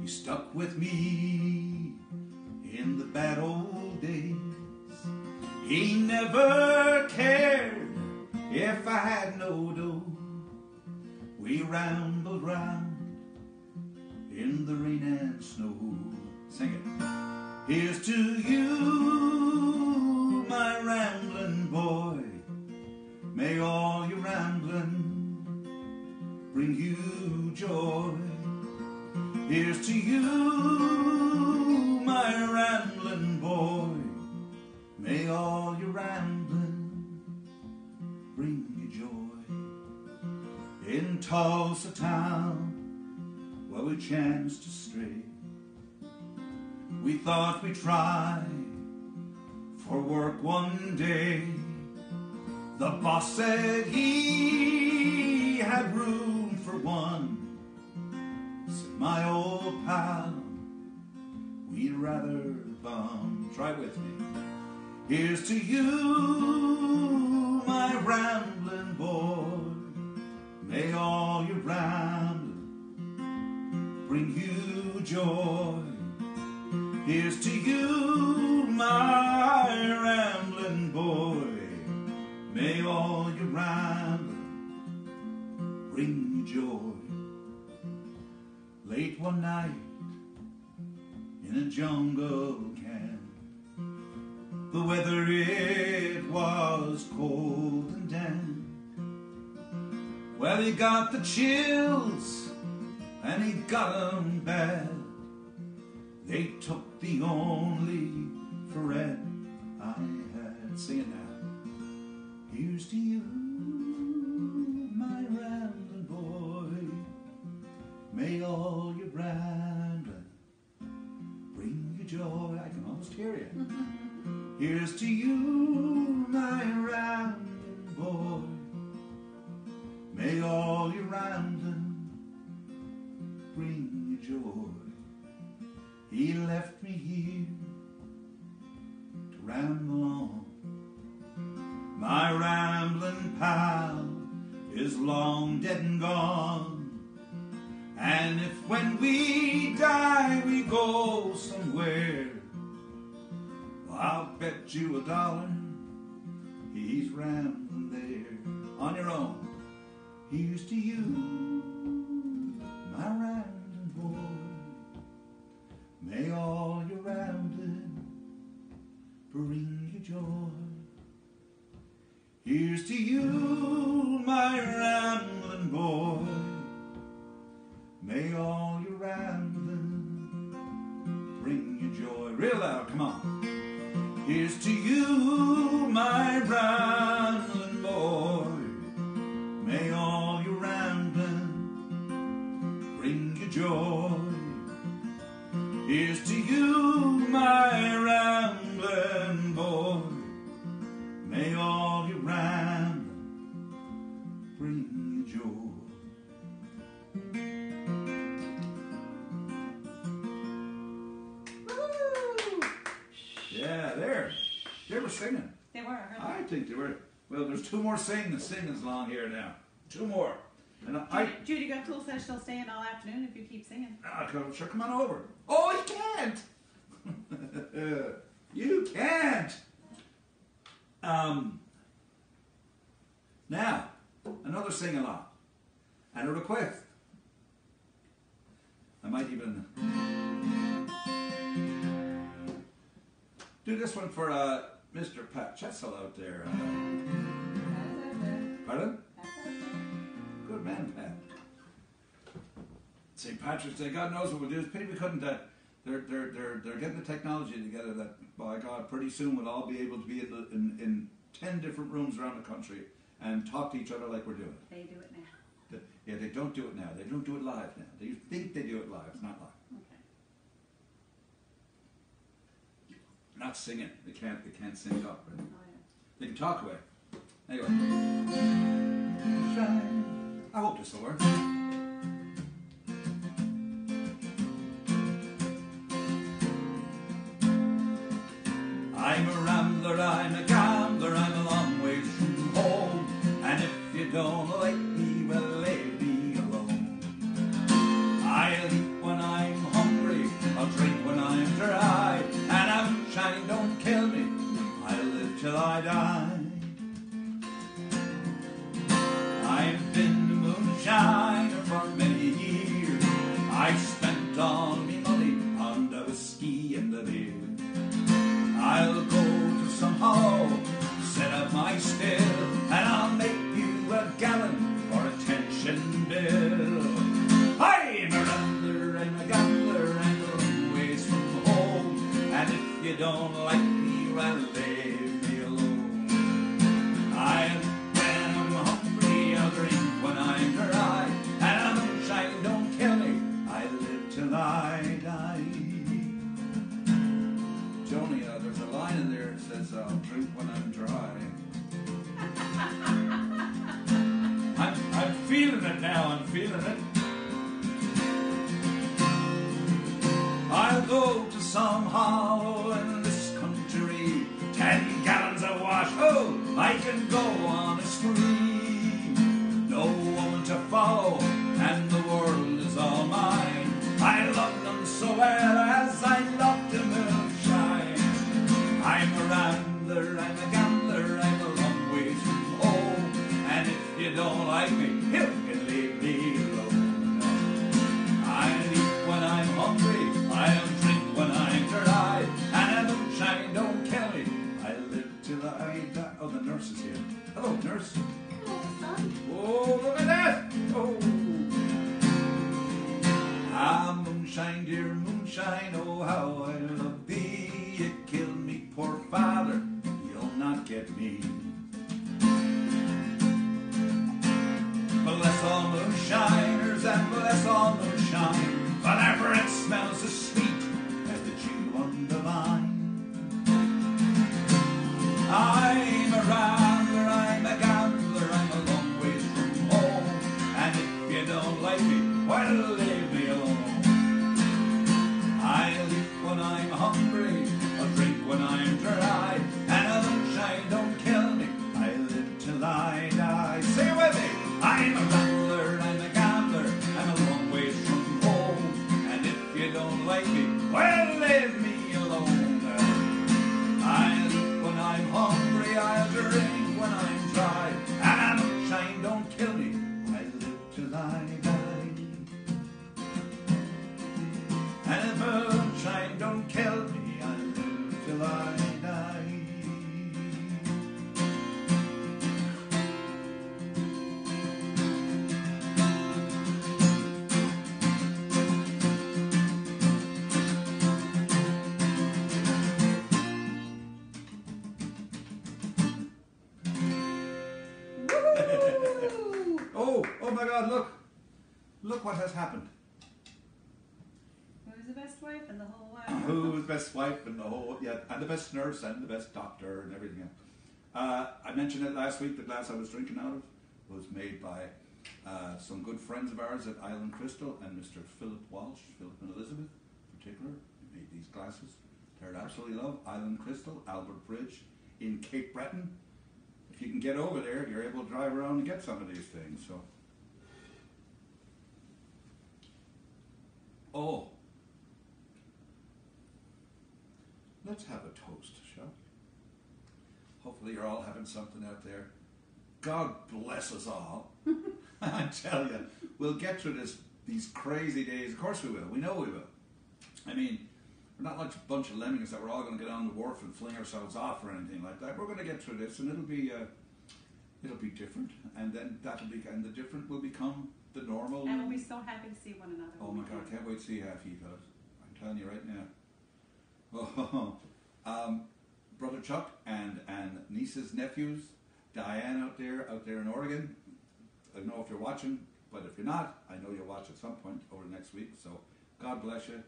He stuck with me in the bad old days. He never cared if I had no dough. We rambled round in the rain and snow. Sing it. Here's to you, my rambling boy. May all your rambling bring you joy. Here's to you, my rambling boy. May all your rambling bring you joy. In Tulsa town, where we chanced to stray, we thought we'd try for work one day. The boss said he had room for one. Said my old pal, we'd rather bum. Try with me. Here's to you, my rambling boy. May all your rambling bring you joy. Here's to you, my rambling boy. May all your rambling bring you joy. Late one night in a jungle camp, the weather it was cold and damp. Well, he got the chills and he got 'em bad. They took the only friend I had. Sing it now. Here's to you, my rambling boy. May all your rambling bring you joy. I can almost hear you. Here's to you, my rambling boy. May all your rambling bring you joy. He left me here to ramble on. My rambling pal is long dead and gone. And if when we die we go somewhere, well, I'll bet you $1 he's rambling there on your own. Here's to you, my rambling boy. May all your rambling bring you joy. Here's to you, my rambling boy. May all your rambling bring you joy. Real loud, come on. Here's to you, my rambling boy. May all your rambling bring you joy. Here's to you, my rambling boy. May all your rambling bring you joy. Woo! Yeah, there. They were singing. They were. I think they were. Well, there's 2 more singers along here now. 2 more. And Judy got cool says she'll stay in all afternoon if you keep singing. Sure, come on over. Oh, you can't. You can't. Now, another sing-along and a request. I might even do this one for Mr. Pat Chetzel out there. Pardon? Good man, Pat. St. Patrick's Day. God knows what we'll do. It's pity we couldn't. They're getting the technology together that, by God, pretty soon we'll all be able to be in 10 different rooms around the country and talk to each other like we're doing. They do it now. Yeah, they don't do it now. They don't do it live now. They think they do it live. It's not live. Okay. Not singing. They can't sing it up. Right? Oh, yeah. They can talk away. Anyway. Shine. I hope this will work. I'm a rambler, I'm a gambler, I'm a long ways from home. And if you don't like me, well, leave me alone. spent all me money on the whiskey and the beer. I'll go to some hall, set up my still, and I'll make you a gallon for a 10-cent bill. I'm a rambler, I'm a gambler, I'm a long ways from home, and if you don't like me, well, leave me alone. When I'm hungry, I'll drink when I'm dry, and a moonshine don't kill me, I live till I die. Joni, there's a line in there that says, I'll drink when I'm dry. I'm feeling it now, I'm feeling it. I'll go to some hollow in this country, 10 gallons of wash, oh, I can go on a spree. No woman to follow, and the world is all mine. I love them so well as I love the moonshine. I'm a rambler, I'm a gambler, I'm a long ways from home, and if you don't like me, you can leave me alone. I'll eat when I'm hungry, I'll drink when I'm dry, and a moonshine don't kill me, I live till I die. Oh, the nurse is here. Hello, nurse. Hello, son. Oh, look at that. Oh. Ah, moonshine, dear moonshine, oh, how I love thee. You killed me, poor father, you'll not get me. Bless all moonshiners and bless all moonshine, whenever it smells as sweet as the dew on the vine. I'm a rambler, I'm a gambler, I'm a long ways from home, and if you don't like me, well, leave me alone. I'll eat when I'm hungry, I'll drink when I'm dry, and a moonshine don't kill me, I live till I die. Say it with me! I'm a rambler, I'm a gambler, I'm a long ways from home, and if you don't like me, well, leave me alone. I'll eat when I'm hungry, I'll drink when I'm dry, and a moonshine don't kill me, I live till I die. And if a moonshine don't kill me, I live till I die. Oh my God, look what has happened. Who's the best wife in the whole world? Who's the best wife in the whole, yeah, and the best nurse and the best doctor and everything else. I mentioned it last week, the glass I was drinking out of was made by some good friends of ours at Island Crystal and Mr. Philip Walsh, Philip and Elizabeth in particular, made these glasses. They're absolutely love. Island Crystal, Albert Bridge in Cape Breton. If you can get over there, you're able to drive around and get some of these things. So, oh, let's have a toast, shall we? Hopefully you're all having something out there. God bless us all. I tell you, we'll get through these crazy days. Of course we will. We know we will. I mean, we're not like a bunch of lemmings that we're all going to get on the wharf and fling ourselves off or anything like that. We're going to get through this, and it'll be different, and then and the different will become the normal. And we'll be so happy to see one another. Oh my God, I can't wait to see half you fellas. I'm telling you right now. Oh, Brother Chuck and nieces, nephews, Diane out there in Oregon. I don't know if you're watching, but if you're not, I know you'll watch at some point over the next week. So God bless you.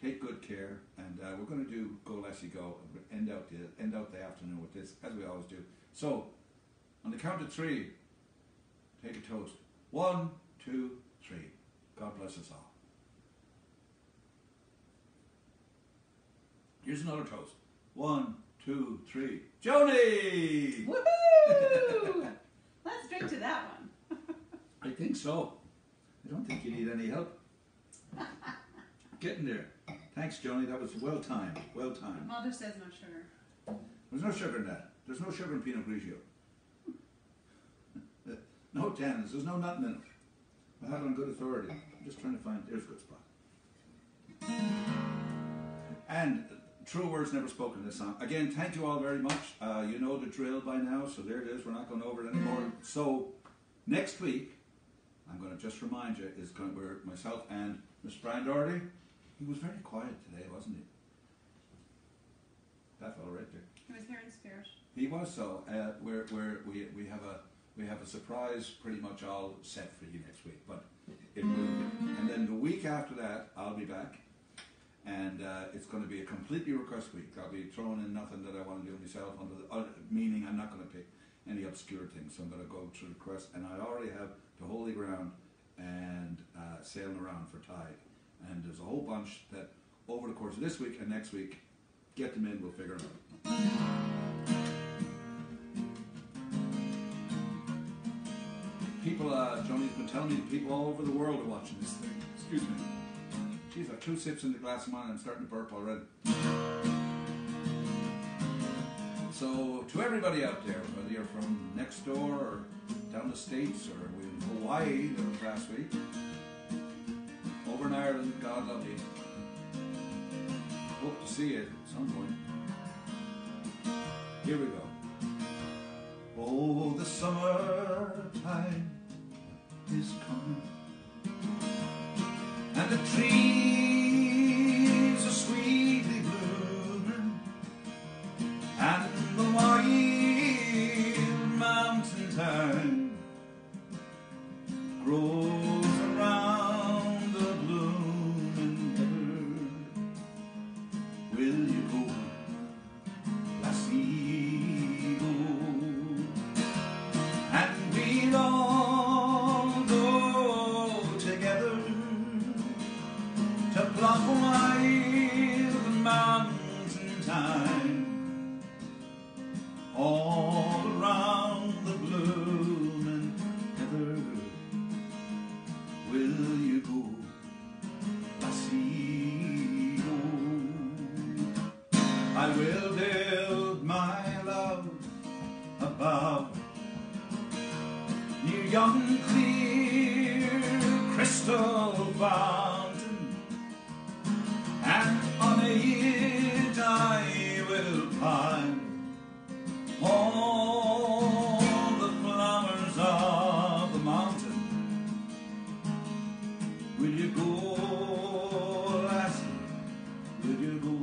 Take good care, and we're going to do Go Leslie Go. End out the afternoon with this, as we always do. So, on the count of 3, take a toast. 1, 2, 3. God bless us all. Here's another toast. 1, 2, 3. Joni! Woohoo! Let's drink to that one. I think so. I don't think you need any help. Getting there. Thanks, Joni. That was well timed. Well timed. Mother says no sugar. There's no sugar in that. There's no sugar in Pinot Grigio. No tannins. There's no nothing in it. I have it on good authority. I'm just trying to find. There's a good spot. And true words never spoken in this song. Again, thank you all very much. You know the drill by now, so there it is. We're not going over it anymore. So next week, I'm going to just remind you, is going to be myself and Mr. Brian Doherty. He was very quiet today, wasn't he? That fellow right there. He was here in spirit. He was. So we have a surprise, pretty much all set for you next week. But it will be. And then the week after that, I'll be back. And it's going to be a completely request week. I'll be throwing in nothing that I want to do myself, meaning I'm not going to pick any obscure things. So I'm going to go through requests. And I already have the Holy Ground and Sailing Around for Tide. And there's a whole bunch that over the course of this week and next week, get them in, we'll figure it out. People, Johnny's been telling me people all over the world are watching this thing. Excuse me. Geez, I've 2 sips in the glass of mine and I'm starting to burp already. So, to everybody out there, whether you're from next door or down the States or in Hawaii, that was last week, over in Ireland, God love you. Hope to see you at some point. Here we go. Oh, the summertime is coming, and the trees are sweetly blooming, and the wild mountain thyme grows around the blooming heather. Will you go, lassie, go? And we'll all go together to pluck wild mountain thyme all around the blooming heather. Will you go, lassie, go? I will build my love above near yon clear crystal fountain, and on it I will pine all the flowers of the mountain. Will you go, lassie? Will you go?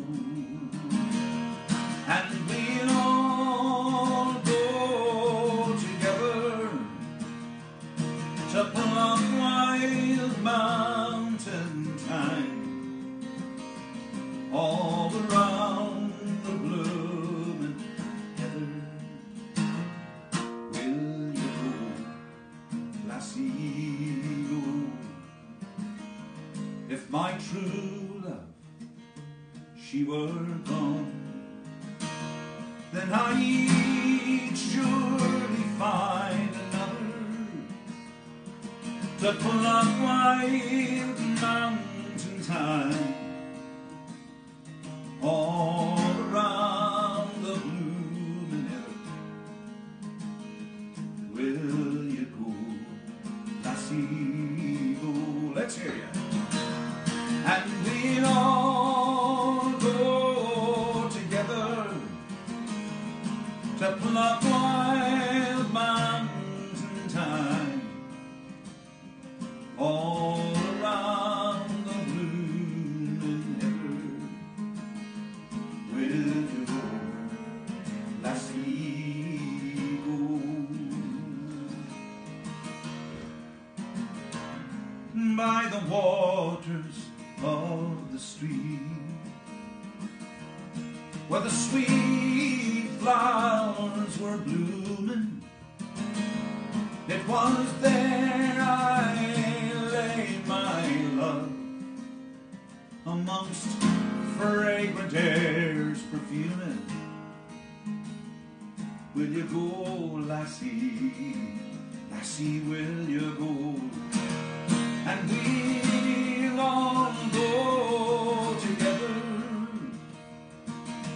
And we'll all go together to pluck wild mountain thyme all around the blooming heather. Will you go, lassie, go? If my true love, she were gone, then I'd surely find another to pluck wild mountain thyme all around the blooming heather. Will you go, lassie, go? Let's hear you. And we'll all go together to pluck wild mountain thyme all around the blooming heather. Will you go, lassie, go? By the waters of the stream, where the sweet flowers were blooming, it was there I lay my love amongst fragrant airs perfuming. Will you go, lassie, lassie, will you go? And we'll all go together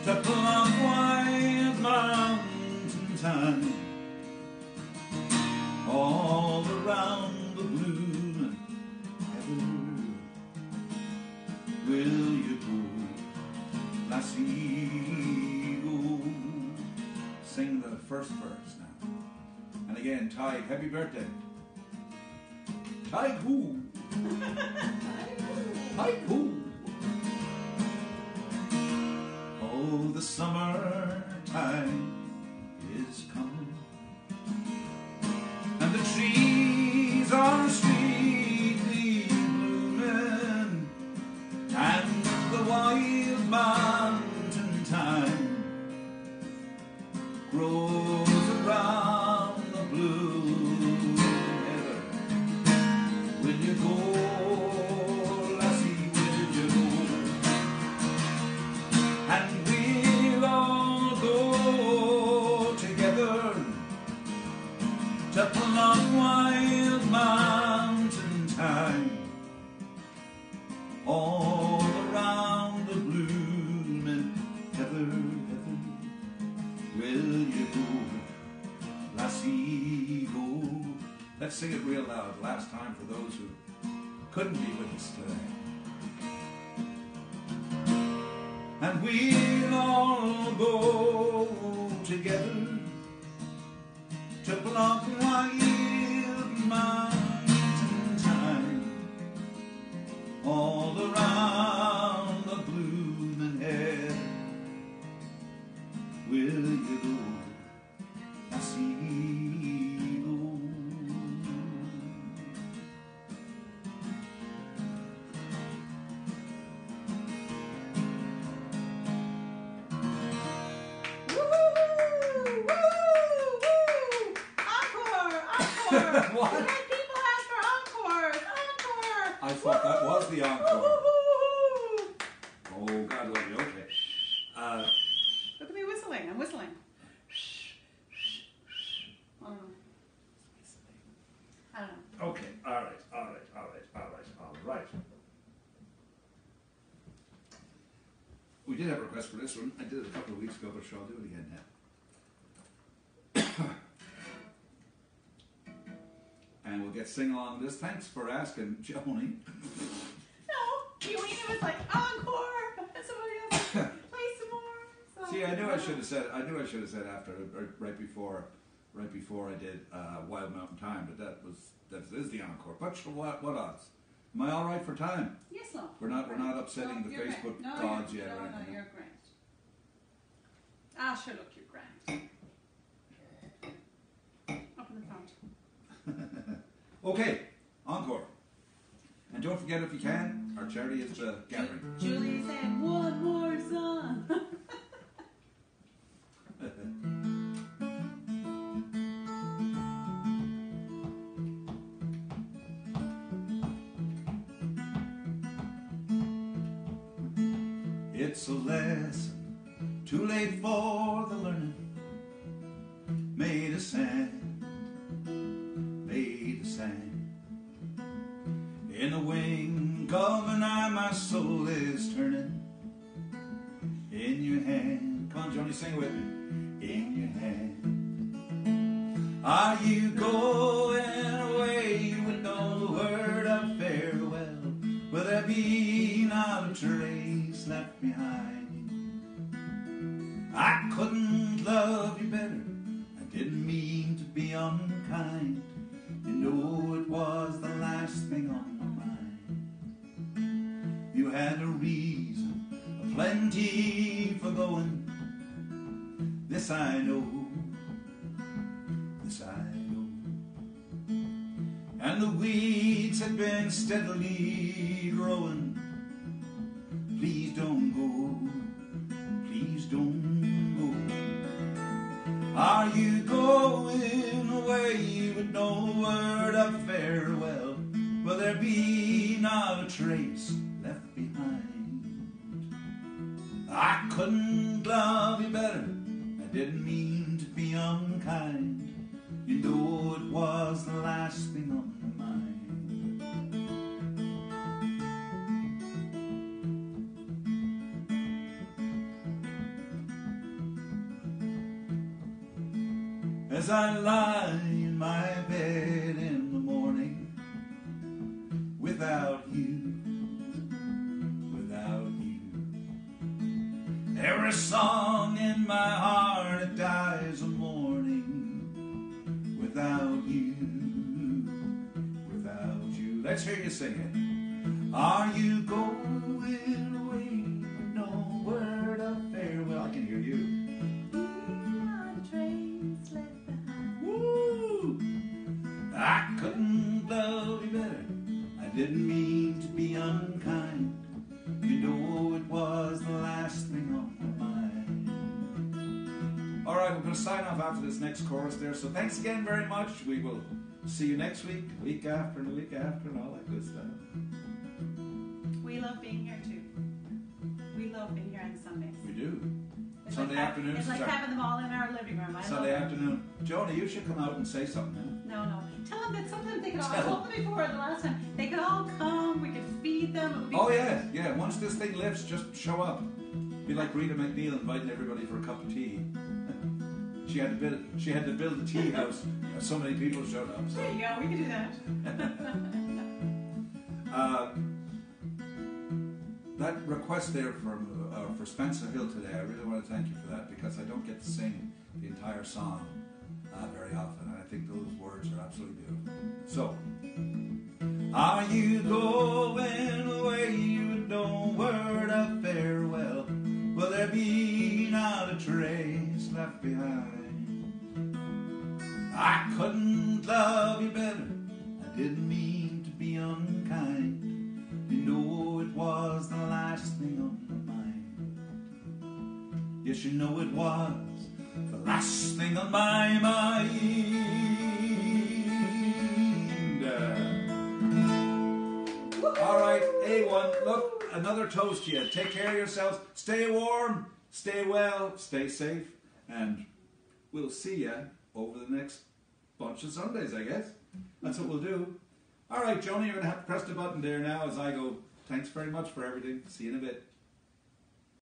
to pluck wild mountain thyme all around the blooming heather. Will first verse now. And again, Ty, happy birthday. Ty Poo. Ty Poo. Oh, the summertime is coming, and the trees are sweetly blooming, and the wild mountain thyme grows around the blue heather. Will you go, lassie, will you go? And we'll all go together to plumb wild mountain thyme all around the blooming heather, heather. Will you go, lassie, go? Let's sing it real loud, last time for those who couldn't be with us today. And we'll all go together to block wild mountain thyme all around the blooming head. Will you go, lassie, go? What? We had people ask for encores. Encore. I thought that was the encore. Woo-hoo-hoo-hoo. Oh, God love you. Okay. Look at me whistling. I'm whistling. I don't know. Okay. All right. We did have a request for this one. I did it a couple of weeks ago, but sure, I'll do it again now. And we'll get sing along with this. Thanks for asking, Joni. No, Eulina was like encore, and somebody else was like, play some more. So, See, I knew I should have said after, or right before I did Wild Mountain Time, but that is the encore. But what odds? Am I all right for time? Yes, no. We're not upsetting the Facebook gods yet, or anything. No, you're great. Ah, sure, look, you're grand. Open the font. Okay, encore. And don't forget, if you can, our charity is the gathering. Julie said, one more song. It's a lesson too late for the learning. Made a sand. In the wink of an eye, my soul is turning. In your hand, come on, Johnny, sing with me. In your hand. Are you going away with no word of farewell? Will there be not a trace left behind? I couldn't love you better. I didn't mean to be unkind. You know it was the last thing on my mind. You had a reason, a plenty for going. This I know, this I know. And the weeds had been steadily growing. Please don't go, please don't go. Are you going away with no word of farewell? Will there be not a trace left behind? I couldn't love you better. I didn't mean to be unkind. You know it was the last thing on my mind. As I lie in my bed in the morning, without you, every song in my heart, it dies a mourning. without you, without you. Let's hear you sing it. Are you going away with no word of farewell? I can hear you. Woo! I couldn't love you better. I didn't mean to be unkind. You know it was the last thing on my mind. Alright, we're going to sign off after this next chorus there. So thanks again very much. We will see you next week, the week after, and the week after, and all that good stuff. We love being here too. We love being here on Sundays. We do. It's Sunday like afternoons. It's like having them all in our living room. I Sunday love afternoon. Joni, you should come out and say something. Huh? No. Tell them that sometimes they could all, I told them before the last time, they could all come, we could feed them. It would be great. Yeah. Once this thing lifts, just show up. Be like Rita McNeil inviting everybody for a cup of tea. She had to build a tea house. So many people showed up. So. There you go, we can do that. That request there for Spencer Hill today, I really want to thank you for that, because I don't get to sing the entire song very often, and I think those words are absolutely beautiful. So, are you going away with no word of farewell? Will there be not a trace left behind? I couldn't love you better. I didn't mean to be unkind. You know it was the last thing on my mind. Yes, you know it was the last thing on my mind. All right, A1, look, another toast to you. Take care of yourselves. Stay warm, stay well, stay safe, and we'll see you over the next bunch of Sundays, I guess. That's what we'll do. All right, Joni, you're going to have to press the button there now as I go. Thanks very much for everything. See you in a bit.